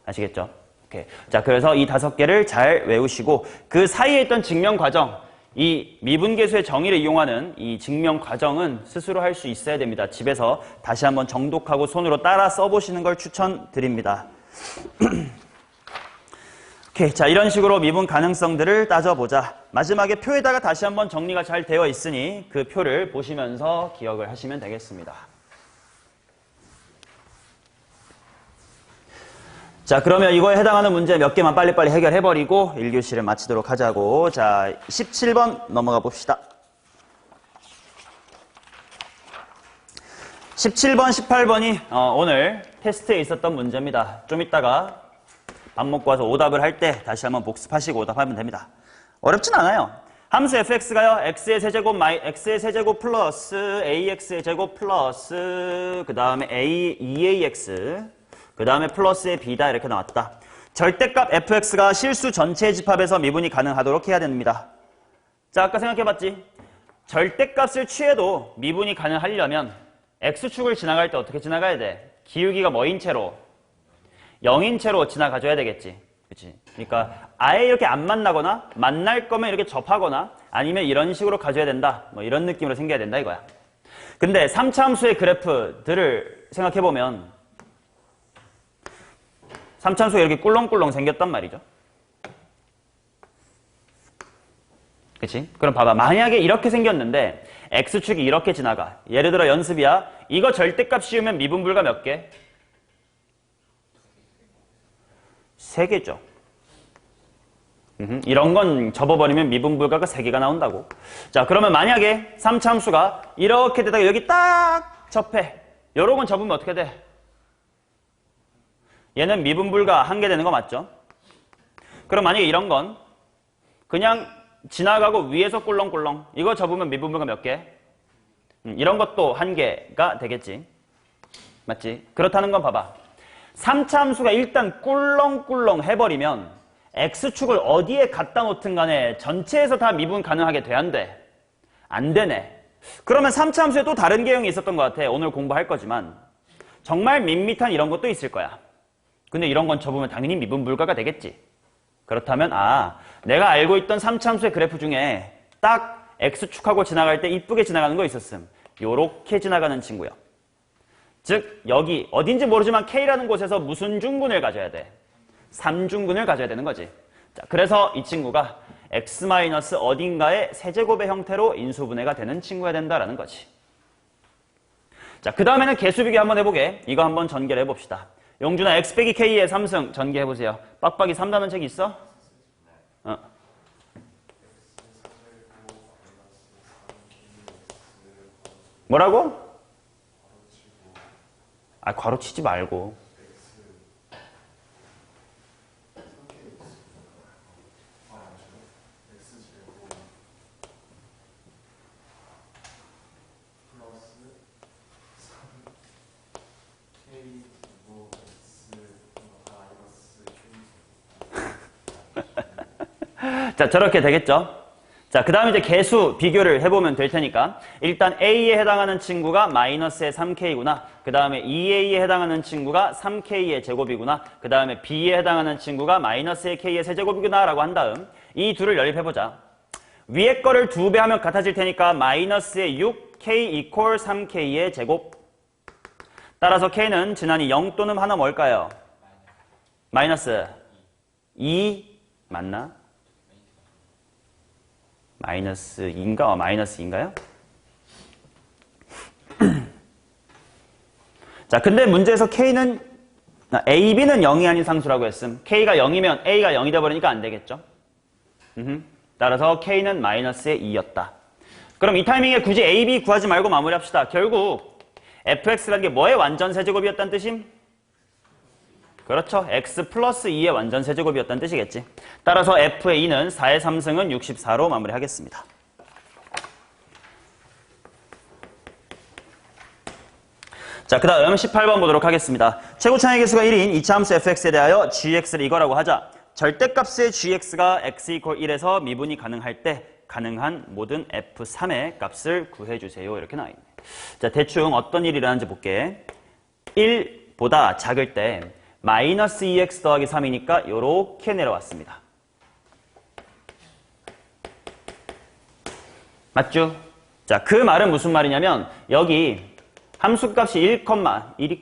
S1: 아시겠죠? 오케이. 자, 그래서 이 5개를 잘 외우시고 그 사이에 있던 증명 과정, 이 미분계수의 정의를 이용하는 이 증명 과정은 스스로 할 수 있어야 됩니다. 집에서 다시 한번 정독하고 손으로 따라 써보시는 걸 추천드립니다. 오케이. 자, 이런 식으로 미분 가능성들을 따져보자. 마지막에 표에다가 다시 한번 정리가 잘 되어 있으니 그 표를 보시면서 기억을 하시면 되겠습니다. 자, 그러면 이거에 해당하는 문제 몇 개만 빨리빨리 해결해버리고 1교시를 마치도록 하자고. 자, 17번 넘어가 봅시다. 17번, 18번이 오늘 테스트에 있었던 문제입니다. 좀 이따가 밥 먹고 와서 오답을 할 때 다시 한번 복습하시고 오답하면 됩니다. 어렵진 않아요. 함수 fx가요. x의 세제곱 플러스 ax의 제곱 플러스 그 다음에 2ax 그 다음에 플러스의 b다 이렇게 나왔다. 절대값 fx가 실수 전체의 집합에서 미분이 가능하도록 해야 됩니다. 자, 아까 생각해봤지? 절대값을 취해도 미분이 가능하려면 x축을 지나갈 때 어떻게 지나가야 돼? 기울기가 뭐인 채로? 0인 채로 지나가줘야 되겠지. 그치? 그러니까 아예 이렇게 안 만나거나 만날 거면 이렇게 접하거나 아니면 이런 식으로 가줘야 된다. 뭐 이런 느낌으로 생겨야 된다 이거야. 근데 3차 함수의 그래프들을 생각해보면 3차 함수가 이렇게 꿀렁꿀렁 생겼단 말이죠. 그치? 그럼 봐봐. 만약에 이렇게 생겼는데 x축이 이렇게 지나가. 예를 들어 연습이야. 이거 절대값 씌우면 미분불가 몇 개? 3개죠. 이런 건 접어버리면 미분불가가 3개가 나온다고. 자, 그러면 만약에 3차 함수가 이렇게 되다가 여기 딱 접해. 요런 건 접으면 어떻게 돼? 얘는 미분불가 1개 되는 거 맞죠? 그럼 만약에 이런 건 그냥 지나가고 위에서 꿀렁꿀렁. 이거 접으면 미분불가 몇 개? 이런 것도 1개가 되겠지. 맞지? 그렇다는 건 봐봐. 3차 함수가 일단 꿀렁꿀렁 해버리면 x축을 어디에 갖다 놓든 간에 전체에서 다 미분 가능하게 돼? 안 돼? 안 되네. 그러면 3차 함수에 또 다른 개형이 있었던 것 같아. 오늘 공부할 거지만. 정말 밋밋한 이런 것도 있을 거야. 근데 이런 건 접으면 당연히 미분 불가가 되겠지. 그렇다면 내가 알고 있던 3차 함수의 그래프 중에 딱 x축하고 지나갈 때 이쁘게 지나가는 거 있었음. 요렇게 지나가는 친구요. 즉 여기 어딘지 모르지만 K라는 곳에서 무슨 중근을 가져야 돼? 3중근을 가져야 되는 거지. 자, 그래서 이 친구가 x- 어딘가의 세제곱의 형태로 인수분해가 되는 친구가 된다라는 거지. 자, 그 다음에는 개수비교 한번 해보게. 이거 한번 전개를 해봅시다. 용준아, x 빼기 k의 3승 전개해보세요. 빡빡이 3단원 책 있어? 뭐라고? 괄호 치지 말고. 자, 저렇게 되겠죠? 자, 그 다음에 이제 개수 비교를 해보면 될 테니까 일단 A에 해당하는 친구가 마이너스의 3K구나. 그 다음에 2A에 해당하는 친구가 3K의 제곱이구나. 그 다음에 B에 해당하는 친구가 마이너스의 K의 세제곱이구나 라고 한 다음 이 둘을 연립해보자. 위에 거를 2배 하면 같아질 테니까 마이너스의 6K 이퀄 3K의 제곱. 따라서 K는 지난이 0 또는 하나 뭘까요? 마이너스 2 맞나? 마이너스 2인가? 마이너스 2인가요? 자, 근데 문제에서 K는 A, B는 0이 아닌 상수라고 했음. K가 0이면 A가 0이 돼버리니까 안 되겠죠? 따라서 K는 마이너스의 2였다. 그럼 이 타이밍에 굳이 A, B 구하지 말고 마무리합시다. 결국 fx라는 게 뭐의 완전 세제곱이었다는 뜻임? 그렇죠. x 플러스 2의 완전 세제곱이었다는 뜻이겠지. 따라서 f의 2는 4의 3승은 64로 마무리하겠습니다. 자, 그 다음 18번 보도록 하겠습니다. 최고차의 개수가 1인 이차함수 fx에 대하여 gx를 이거라고 하자. 절대값의 gx가 x = 1에서 미분이 가능할 때 가능한 모든 f3의 값을 구해주세요. 이렇게 나와 있네. 자, 대충 어떤 일이 일어나는지 볼게. 1보다 작을 때 마이너스 2x 더하기 3이니까 이렇게 내려왔습니다. 맞죠? 자, 그 말은 무슨 말이냐면 여기 함수값이 1, 1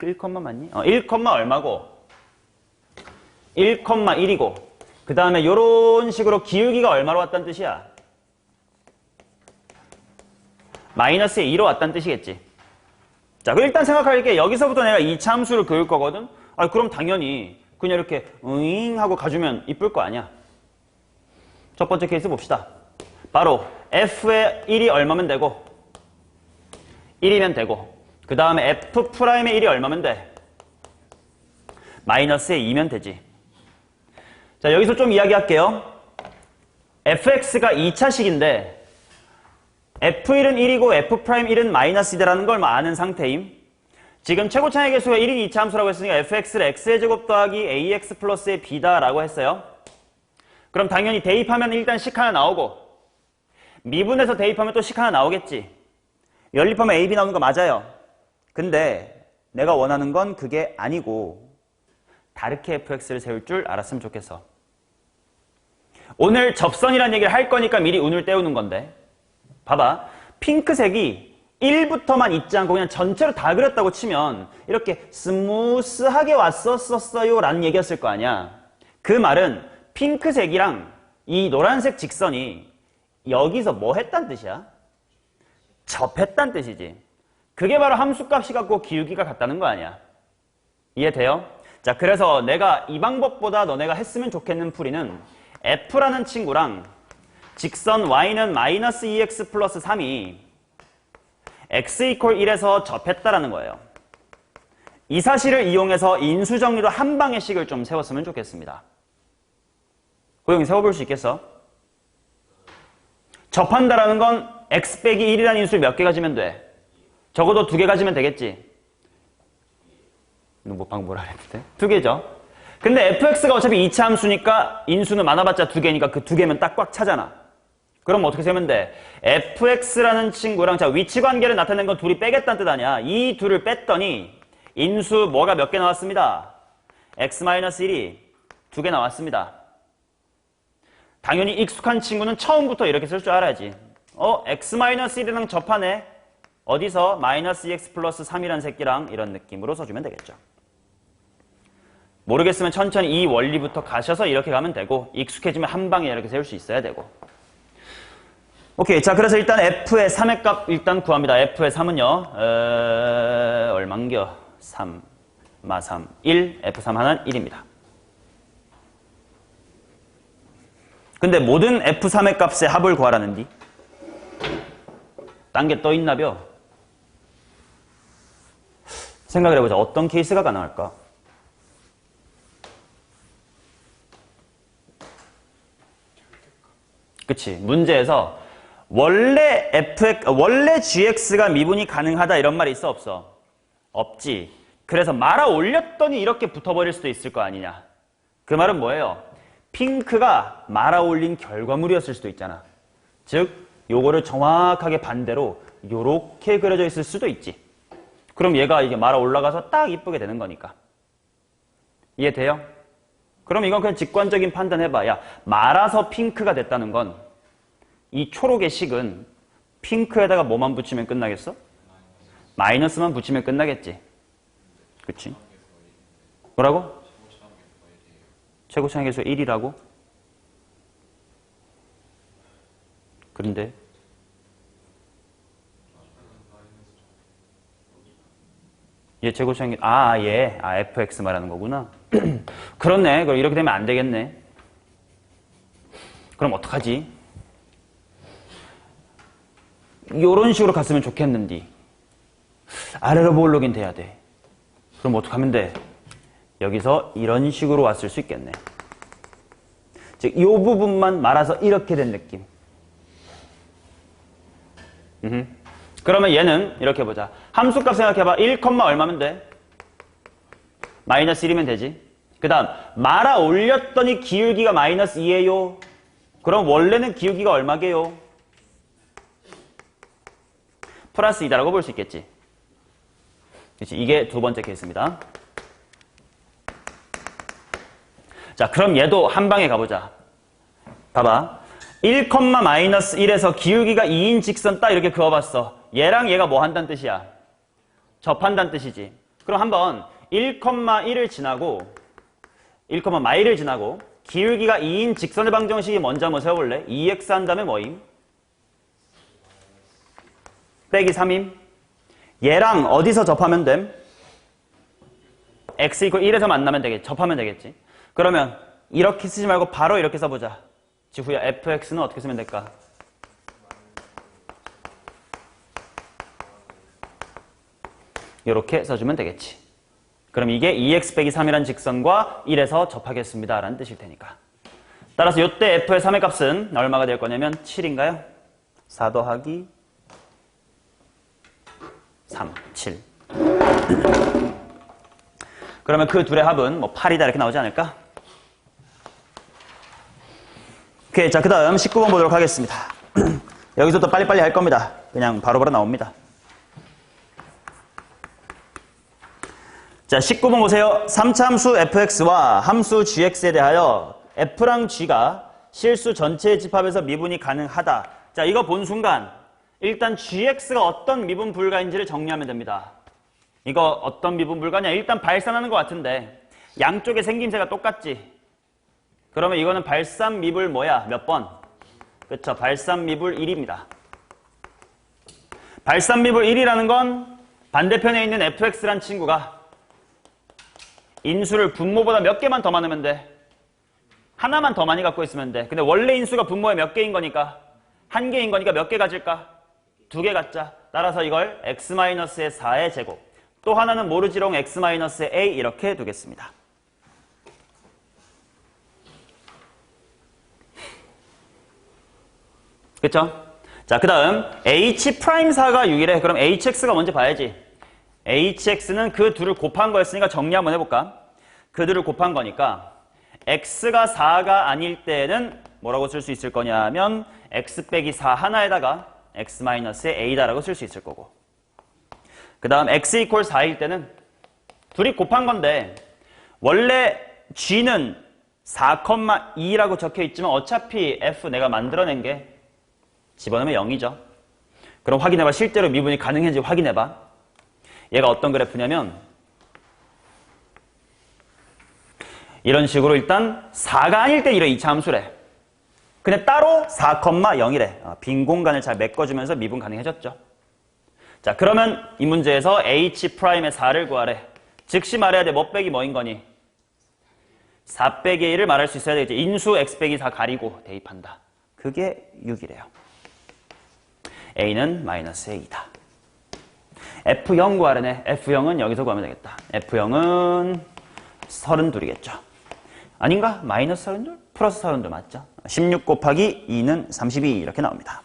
S1: 맞니? 1, 얼마고? 1,1이고 그 다음에 이런 식으로 기울기가 얼마로 왔다는 뜻이야? 마이너스에 2로 왔다는 뜻이겠지. 자, 그럼 일단 생각할게. 여기서부터 내가 2차 함수를 그을 거거든? 아, 그럼 당연히 그냥 이렇게 응 하고 가주면 이쁠 거 아니야. 첫 번째 케이스 봅시다. 바로 f의 1이 얼마면 되고 1이면 되고 그 다음에 f'의 1이 얼마면 돼? 마이너스의 2면 되지. 자, 여기서 좀 이야기할게요. fx가 2차식인데 f1은 1이고 f'1은 마이너스 2라는 걸 아는 상태임. 지금 최고차의 개수가 1인 2차 함수라고 했으니까 fx를 x의 제곱 더하기 ax 플러스의 b다라고 했어요. 그럼 당연히 대입하면 일단 식 하나 나오고 미분해서 대입하면 또 식 하나 나오겠지. 연립하면 ab 나오는 거 맞아요. 근데 내가 원하는 건 그게 아니고 다르게 fx를 세울 줄 알았으면 좋겠어. 오늘 접선이라는 얘기를 할 거니까 미리 운을 떼우는 건데 봐봐. 핑크색이 1부터만 있지 않고 그냥 전체로 다 그렸다고 치면 이렇게 스무스하게 왔었어요 라는 얘기였을 거 아니야. 그 말은 핑크색이랑 이 노란색 직선이 여기서 뭐 했단 뜻이야? 접했단 뜻이지. 그게 바로 함수값이 같고 기울기가 같다는 거 아니야. 이해돼요? 자, 그래서 내가 이 방법보다 너네가 했으면 좋겠는 풀이는 f라는 친구랑 직선 y는 마이너스 2x 플러스 3이 x = 1에서 접했다라는 거예요. 이 사실을 이용해서 인수정리로 한 방의 식을 좀 세웠으면 좋겠습니다. 고영이 세워볼 수 있겠어? 접한다라는 건 x 빼기 1이라는 인수를 몇 개 가지면 돼? 적어도 2개 가지면 되겠지? 너 방금 뭐라 그랬는데? 2개죠? 근데 fx가 어차피 2차 함수니까 인수는 많아봤자 2개니까 그 2개면 딱 꽉 차잖아. 그럼 어떻게 세면 돼? fx라는 친구랑 자 위치 관계를 나타낸 건 둘이 빼겠다는 뜻 아니야. 이 둘을 뺐더니 인수 뭐가 몇 개 나왔습니다. x-1이 2개 나왔습니다. 당연히 익숙한 친구는 처음부터 이렇게 쓸 줄 알아야지. x-1이랑 접하네. 어디서? 마이너스 2x 플러스 3이라는 새끼랑 이런 느낌으로 써주면 되겠죠. 모르겠으면 천천히 이 원리부터 가셔서 이렇게 가면 되고 익숙해지면 한 방에 이렇게 세울 수 있어야 되고. 오케이. 자, 그래서 일단 f의 3의 값 일단 구합니다. f의 3은요. 얼만겨? 3, 마 3, 1. f3 하나는 1입니다. 근데 모든 f3의 값의 합을 구하라는디? 딴 게 떠있나벼? 생각을 해보자. 어떤 케이스가 가능할까? 그치. 문제에서 원래 gx가 미분이 가능하다 이런 말이 있어 없어? 없지. 그래서 말아 올렸더니 이렇게 붙어버릴 수도 있을 거 아니냐. 그 말은 뭐예요? 핑크가 말아 올린 결과물이었을 수도 있잖아. 즉 요거를 정확하게 반대로 요렇게 그려져 있을 수도 있지. 그럼 얘가 이게 말아 올라가서 딱 이쁘게 되는 거니까. 이해돼요? 그럼 이건 그냥 직관적인 판단해봐. 야, 말아서 핑크가 됐다는 건 이 초록의 식은 핑크에다가 뭐만 붙이면 끝나겠어? 마이너스만 붙이면 끝나겠지. 그치? 뭐라고? 최고차의 개수 1이라고? 그런데 얘 최고차의 fx 말하는 거구나. 그렇네. 그럼 이렇게 되면 안 되겠네. 그럼 어떡하지? 요런 식으로 갔으면 좋겠는데 아래로 볼록인 돼야 돼. 그럼 어떡하면 돼? 여기서 이런 식으로 왔을 수 있겠네. 즉, 요 부분만 말아서 이렇게 된 느낌. 그러면 얘는 이렇게 보자. 함수값 생각해봐. 1, 얼마면 돼? 마이너스 1이면 되지. 그 다음 말아 올렸더니 기울기가 마이너스 2예요. 그럼 원래는 기울기가 얼마게요? 플러스 2다라고 볼 수 있겠지. 그렇지? 이게 두 번째 케이스입니다. 자, 그럼 얘도 한 방에 가보자. 봐봐. 1, 마이너스 1에서 기울기가 2인 직선 딱 이렇게 그어봤어. 얘랑 얘가 뭐 한다는 뜻이야? 접한다는 뜻이지. 그럼 한번 1,1을 지나고 1,마이를 지나고 기울기가 2인 직선의 방정식이 먼저 한번 세워볼래? 2x 한 다음에 뭐임? 빼기 3임. 얘랑 어디서 접하면 됨? x = 1에서 만나면 되겠지. 접하면 되겠지. 그러면 이렇게 쓰지 말고 바로 이렇게 써보자. 지후야 fx는 어떻게 쓰면 될까? 이렇게 써주면 되겠지. 그럼 이게 2x 빼기 3이라는 직선과 1에서 접하겠습니다 라는 뜻일 테니까. 따라서 이때 f의 3의 값은 얼마가 될 거냐면 7인가요? 4 더하기 3, 7. 그러면 그 둘의 합은 뭐 8이다 이렇게 나오지 않을까? 오케이. 자, 그 다음 19번 보도록 하겠습니다. 여기서 또 빨리빨리 할 겁니다. 그냥 바로바로 나옵니다. 자, 19번 보세요. 3차 함수 fx와 함수 gx에 대하여 f랑 g가 실수 전체의 집합에서 미분이 가능하다. 자, 이거 본 순간 일단 gx가 어떤 미분 불가인지를 정리하면 됩니다. 이거 어떤 미분 불가냐? 일단 발산하는 것 같은데 양쪽의 생김새가 똑같지? 그러면 이거는 발산미분 뭐야? 몇 번? 그쵸? 발산미분 1입니다. 발산미분 1이라는 건 반대편에 있는 fx란 친구가 인수를 분모보다 몇 개만 더 많으면 돼. 하나만 더 많이 갖고 있으면 돼. 근데 원래 인수가 분모에 몇 개인 거니까 한 개인 거니까 몇 개 가질까? 2개 갖자. 따라서 이걸 x-의 4의 제곱. 또 하나는 모르지롱 x-의 a 이렇게 두겠습니다. 그쵸? 자, 그 다음 h'4가 6이래. 그럼 hx가 먼저 봐야지. hx는 그 둘을 곱한 거였으니까 정리 한번 해볼까? 그 둘을 곱한 거니까 x가 4가 아닐 때는 뭐라고 쓸 수 있을 거냐면 x 빼기 4 하나에다가 x-의 a다라고 쓸 수 있을 거고, 그 다음 x = 4일 때는 둘이 곱한 건데 원래 g는 4,2라고 적혀 있지만 어차피 f 내가 만들어낸 게 집어넣으면 0이죠. 그럼 확인해봐. 실제로 미분이 가능한지 확인해봐. 얘가 어떤 그래프냐면 이런 식으로 일단 4가 아닐 때 이런 2차 함수래. 근데 따로 4,0이래. 빈 공간을 잘 메꿔주면서 미분 가능해졌죠. 자, 그러면 이 문제에서 h''의 4를 구하래. 즉시 말해야 돼. 뭐 빼기 뭐인 거니? 4 빼기 1을 말할 수 있어야 되겠지. 인수 x 빼기 4 가리고 대입한다. 그게 6이래요. a는 -a이다. f0 구하려네. f0은 여기서 구하면 되겠다. f0은 32이겠죠. 아닌가? -32? 플러스 32 맞죠? 16 곱하기 2는 32 이렇게 나옵니다.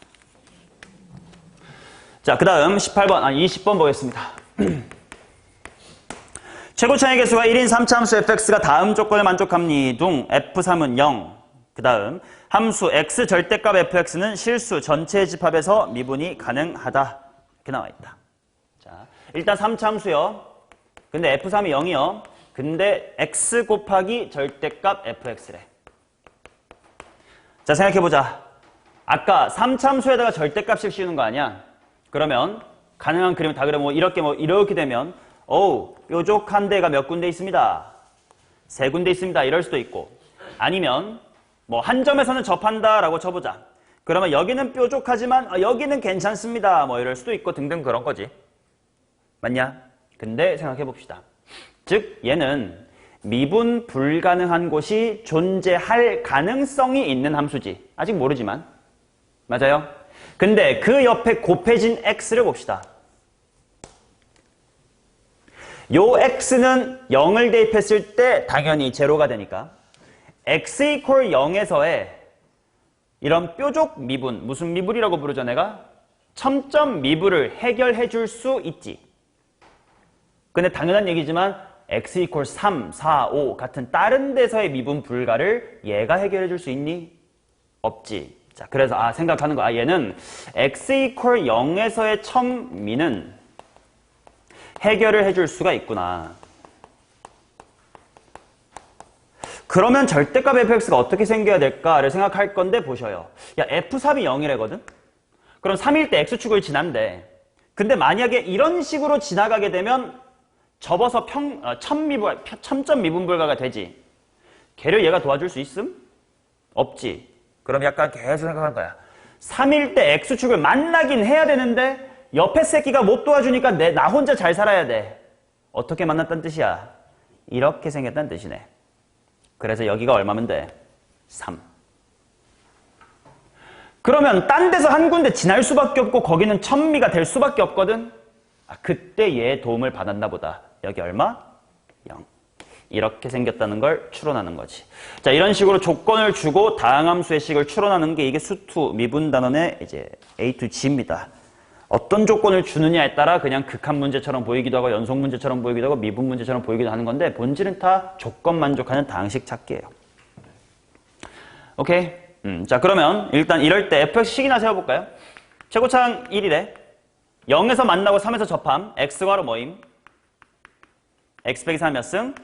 S1: 자, 그 다음 20번 보겠습니다. 최고차의 개수가 1인 3차 함수 fx가 다음 조건에 만족합니 둥 f3은 0. 그 다음 함수 x 절대값 fx는 실수 전체의 집합에서 미분이 가능하다. 이렇게 나와 있다. 자, 일단 3차 함수요. 근데 f3이 0이요. 근데 x 곱하기 절대값 fx래. 자, 생각해보자. 아까 3차 함수에다가 절대값을 씌우는 거 아니야? 그러면 가능한 그림 다 그려 이렇게 되면 뾰족한 데가 몇 군데 있습니다. 3군데 있습니다. 이럴 수도 있고 아니면 뭐 한 점에서는 접한다라고 쳐보자. 그러면 여기는 뾰족하지만 여기는 괜찮습니다. 뭐 이럴 수도 있고 등등 그런 거지. 맞냐? 근데 생각해 봅시다. 즉 얘는 미분 불가능한 곳이 존재할 가능성이 있는 함수지. 아직 모르지만. 맞아요? 근데 그 옆에 곱해진 x를 봅시다. 요 x는 0을 대입했을 때 당연히 제로가 되니까 x equal 0에서의 이런 뾰족 미분, 무슨 미분이라고 부르죠 내가? 첨점 미분을 해결해 줄 수 있지. 근데 당연한 얘기지만 x equal 3, 4, 5 같은 다른 데서의 미분 불가를 얘가 해결해 줄 수 있니? 없지. 자, 그래서 생각하는 거 얘는 x equal 0에서의 첨미는 해결을 해줄 수가 있구나. 그러면 절대값 fx가 어떻게 생겨야 될까를 생각할 건데 보셔요. 야, f3이 0이래거든? 그럼 3일 때 x축을 지난대. 근데 만약에 이런 식으로 지나가게 되면 접어서 첨점 미분불가가 되지. 걔를 얘가 도와줄 수 있음? 없지. 그럼 약간 계속 생각하는 거야. 3일 때 x축을 만나긴 해야 되는데 옆에 새끼가 못 도와주니까 나 혼자 잘 살아야 돼. 어떻게 만났다는 뜻이야? 이렇게 생겼다는 뜻이네. 그래서 여기가 얼마면 돼? 3. 그러면 딴 데서 한 군데 지날 수밖에 없고 거기는 천미가 될 수밖에 없거든? 그때 얘의 도움을 받았나 보다. 여기 얼마? 0. 이렇게 생겼다는 걸 추론하는 거지. 자, 이런 식으로 조건을 주고 다항함수의 식을 추론하는 게 이게 수투 미분단원의 이제 A to G입니다. 어떤 조건을 주느냐에 따라 그냥 극한 문제처럼 보이기도 하고 연속 문제처럼 보이기도 하고 미분 문제처럼 보이기도 하는 건데 본질은 다 조건 만족하는 다항식 찾기예요. 오케이? 자, 그러면 일단 이럴 때 fx식이나 세워볼까요? 최고차항 1이래. 0에서 만나고 3에서 접함. x가로 뭐임? x 빼기 3 몇 승?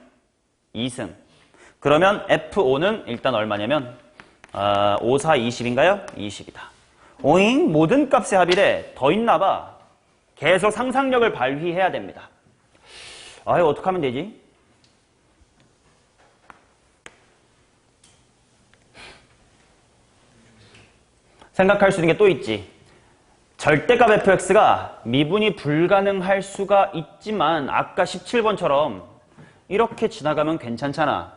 S1: 2승. 그러면 f5는 일단 얼마냐면 5, 4, 20인가요? 20이다. 오잉? 모든 값의 합이래. 더 있나봐. 계속 상상력을 발휘해야 됩니다. 이거 어떻게 하면 되지? 생각할 수 있는 게 또 있지. 절대값 fx가 미분이 불가능할 수가 있지만 아까 17번처럼 이렇게 지나가면 괜찮잖아.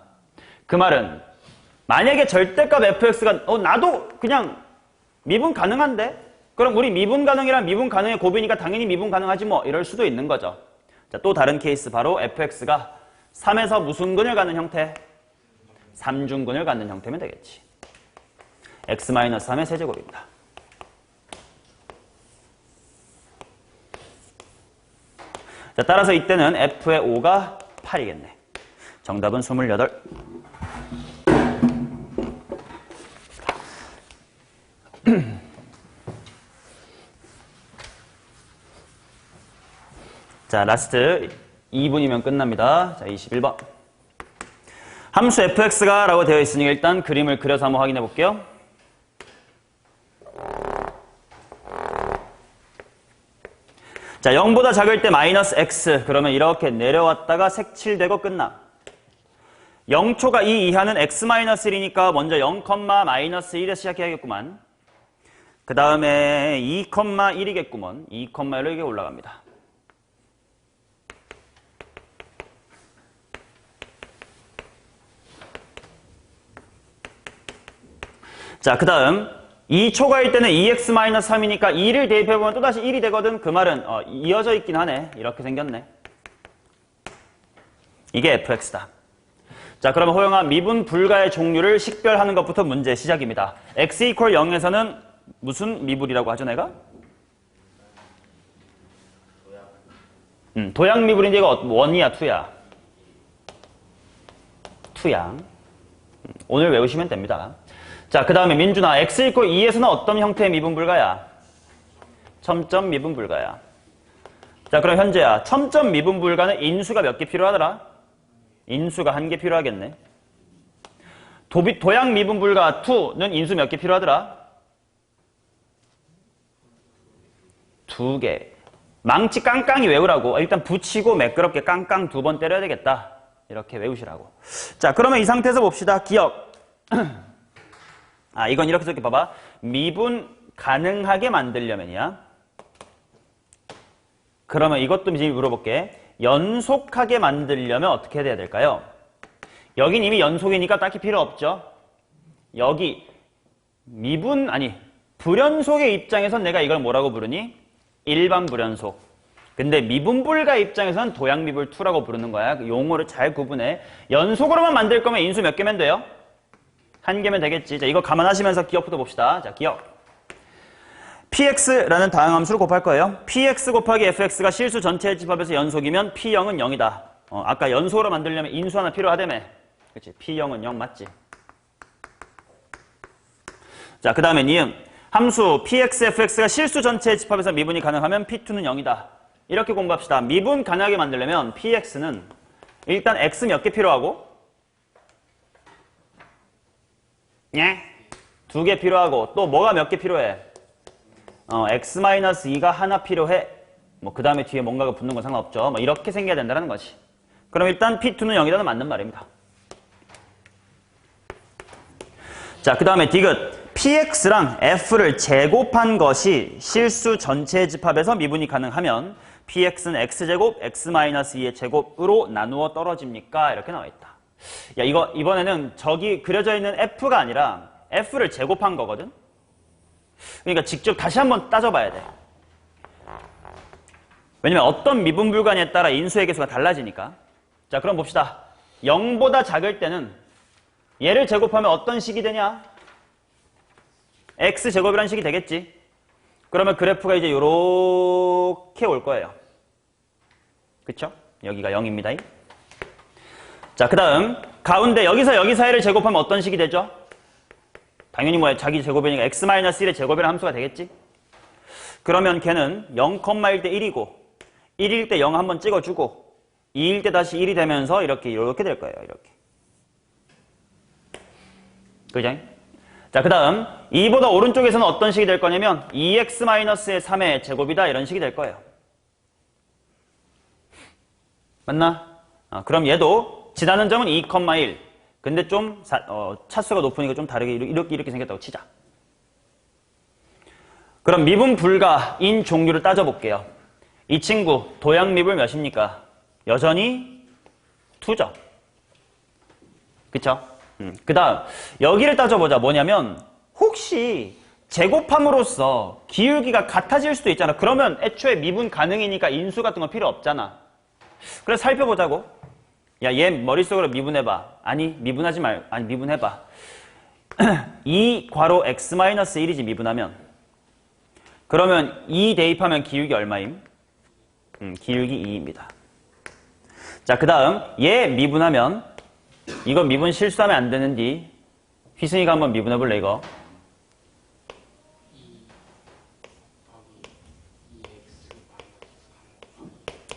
S1: 그 말은 만약에 절대값 fx가 나도 그냥 미분 가능한데? 그럼 우리 미분 가능이란 미분 가능의 곱이니까 당연히 미분 가능하지 뭐 이럴 수도 있는 거죠. 자, 또 다른 케이스 바로 fx가 3에서 무슨 근을 갖는 형태? 3중근을 갖는 형태면 되겠지. x-3의 세제곱입니다. 자, 따라서 이때는 f의 5가 8이겠네. 정답은 28. 자, 라스트 2분이면 끝납니다. 자, 21번. 함수 fx가 라고 되어 있으니 일단 그림을 그려서 한번 확인해 볼게요. 자, 0보다 작을 때 마이너스 x. 그러면 이렇게 내려왔다가 색칠되고 끝나. 0초가 2 이하는 x-1이니까 먼저 0, -1에서 시작해야겠구만. 그 다음에 2,1이겠구먼. 2,1로 이게 올라갑니다. 자, 그 다음 2초가일 때는 2x-3이니까 2를 대입해보면 또다시 1이 되거든. 그 말은 이어져 있긴 하네. 이렇게 생겼네. 이게 fx다. 자, 그러면 호영아, 미분 불가의 종류를 식별하는 것부터 문제 시작입니다. x equal 0에서는 무슨 미분이라고 하죠, 내가? 도양 미분인데 이거 원이야, 투야? 투양. 오늘 외우시면 됩니다. 자, 그 다음에 민준아, x equal 2에서는 어떤 형태의 미분 불가야? 첨점 미분 불가야. 자, 그럼 현재야, 첨점 미분 불가는 인수가 몇 개 필요하더라? 인수가 1개 필요하겠네. 도양 미분 불가 2는 인수 몇 개 필요하더라? 2개. 망치 깡깡이 외우라고. 일단 붙이고 매끄럽게 깡깡 2번 때려야 되겠다. 이렇게 외우시라고. 자, 그러면 이 상태에서 봅시다. 기억. 아, 이건 이렇게 적게 봐봐. 미분 가능하게 만들려면이야. 그러면 이것도 이제 물어볼게. 연속하게 만들려면 어떻게 해야 될까요? 여긴 이미 연속이니까 딱히 필요 없죠. 여기 불연속의 입장에선 내가 이걸 뭐라고 부르니? 일반 불연속. 근데 미분불가 입장에서는 도약미불2라고 부르는 거야. 용어를 잘 구분해. 연속으로만 만들 거면 인수 몇 개면 돼요? 한 개면 되겠지. 자, 이거 감안하시면서 기억부터 봅시다. 자, 기억. px라는 다항함수를 곱할 거예요. px 곱하기 fx가 실수 전체의 집합에서 연속이면 p0은 0이다. 아까 연속으로 만들려면 인수 하나 필요하다며. 그치? p0은 0 맞지? 자, 그 다음에 니은. 함수 px, fx가 실수 전체의 집합에서 미분이 가능하면 p2는 0이다. 이렇게 공부합시다. 미분 가능하게 만들려면 px는 일단 x 몇 개 필요하고 예? 2개 필요하고 또 뭐가 몇 개 필요해? x-2가 하나 필요해. 뭐 그 다음에 뒤에 뭔가가 붙는 건 상관없죠. 뭐 이렇게 생겨야 된다는 거지. 그럼 일단 p2는 0이라는 맞는 말입니다. 자, 그 다음에 디귿. px랑 f를 제곱한 것이 실수 전체의 집합에서 미분이 가능하면 px는 x제곱, x-2의 제곱으로 나누어 떨어집니까? 이렇게 나와 있다. 야, 이거 이번에는 저기 그려져 있는 f가 아니라 f를 제곱한 거거든? 그러니까 직접 다시 한번 따져봐야 돼. 왜냐면 어떤 미분불가냐에 따라 인수의 개수가 달라지니까. 자, 그럼 봅시다. 0보다 작을 때는 얘를 제곱하면 어떤 식이 되냐? x제곱이라는 식이 되겠지. 그러면 그래프가 이제 요렇게 올 거예요. 그쵸? 여기가 0입니다. 자, 그 다음 가운데 여기서 여기 사이를 제곱하면 어떤 식이 되죠? 당연히 뭐야, 자기 제곱이니까 x-1의 제곱이라는 함수가 되겠지? 그러면 걔는 0,1 대 1이고 1일 때 0 한번 찍어주고 2일 때 다시 1이 되면서 이렇게 될 거예요. 이렇게. 그죠? 자, 그 다음 2보다 오른쪽에서는 어떤 식이 될 거냐면 2x-의 3의 제곱이다 이런 식이 될 거예요. 맞나? 그럼 얘도 지나는 점은 2,1. 근데 좀 차수가 높으니까 좀 다르게 이렇게 생겼다고 치자. 그럼 미분 불가인 종류를 따져볼게요. 이 친구 도약미분 몇입니까? 여전히 2죠. 그쵸? 그 다음 여기를 따져보자. 뭐냐면 혹시 제곱함으로써 기울기가 같아질 수도 있잖아. 그러면 애초에 미분 가능이니까 인수 같은 건 필요 없잖아. 그래서 살펴보자고. 야, 얘 머릿속으로 미분해봐. 아니 미분해봐. 2 괄호 x-1이지 미분하면. 그러면 2 대입하면 기울기 얼마임? 기울기 2입니다. 자, 그 다음 얘 미분하면 이거 미분 실수하면 안 되는디 휘승이가 한번 미분해볼래 이거?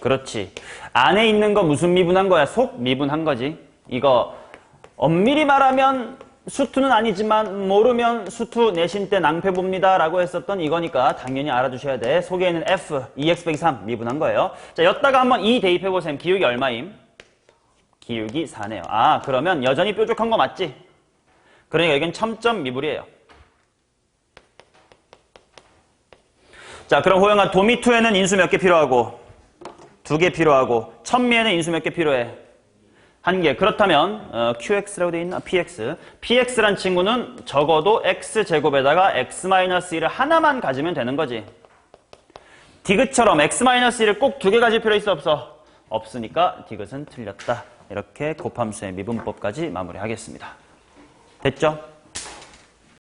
S1: 그렇지. 안에 있는 거 무슨 미분한 거야? 속 미분한 거지. 이거 엄밀히 말하면 수투는 아니지만 모르면 수투 내신 때 낭패 봅니다 라고 했었던 이거니까 당연히 알아두셔야 돼. 속에 있는 f 2x-3 미분한 거예요. 자, 여기다가 한번 2 대입해보셈. 기울기 얼마임? 기울기 4네요. 아, 그러면 여전히 뾰족한 거 맞지? 그러니까 여긴 첨점 미분이에요. 자, 그럼 호영아 도미2에는 인수 몇 개 필요하고? 2개 필요하고 천미에는 인수 몇 개 필요해? 1개. 그렇다면 qx라고 되어 있나? px란 친구는 적어도 x제곱에다가 x-1을 하나만 가지면 되는 거지. 디귿처럼 x-1을 꼭 2개 가질 필요 있어 없어? 없으니까 디귿은 틀렸다. 이렇게 곱함수의 미분법까지 마무리하겠습니다. 됐죠?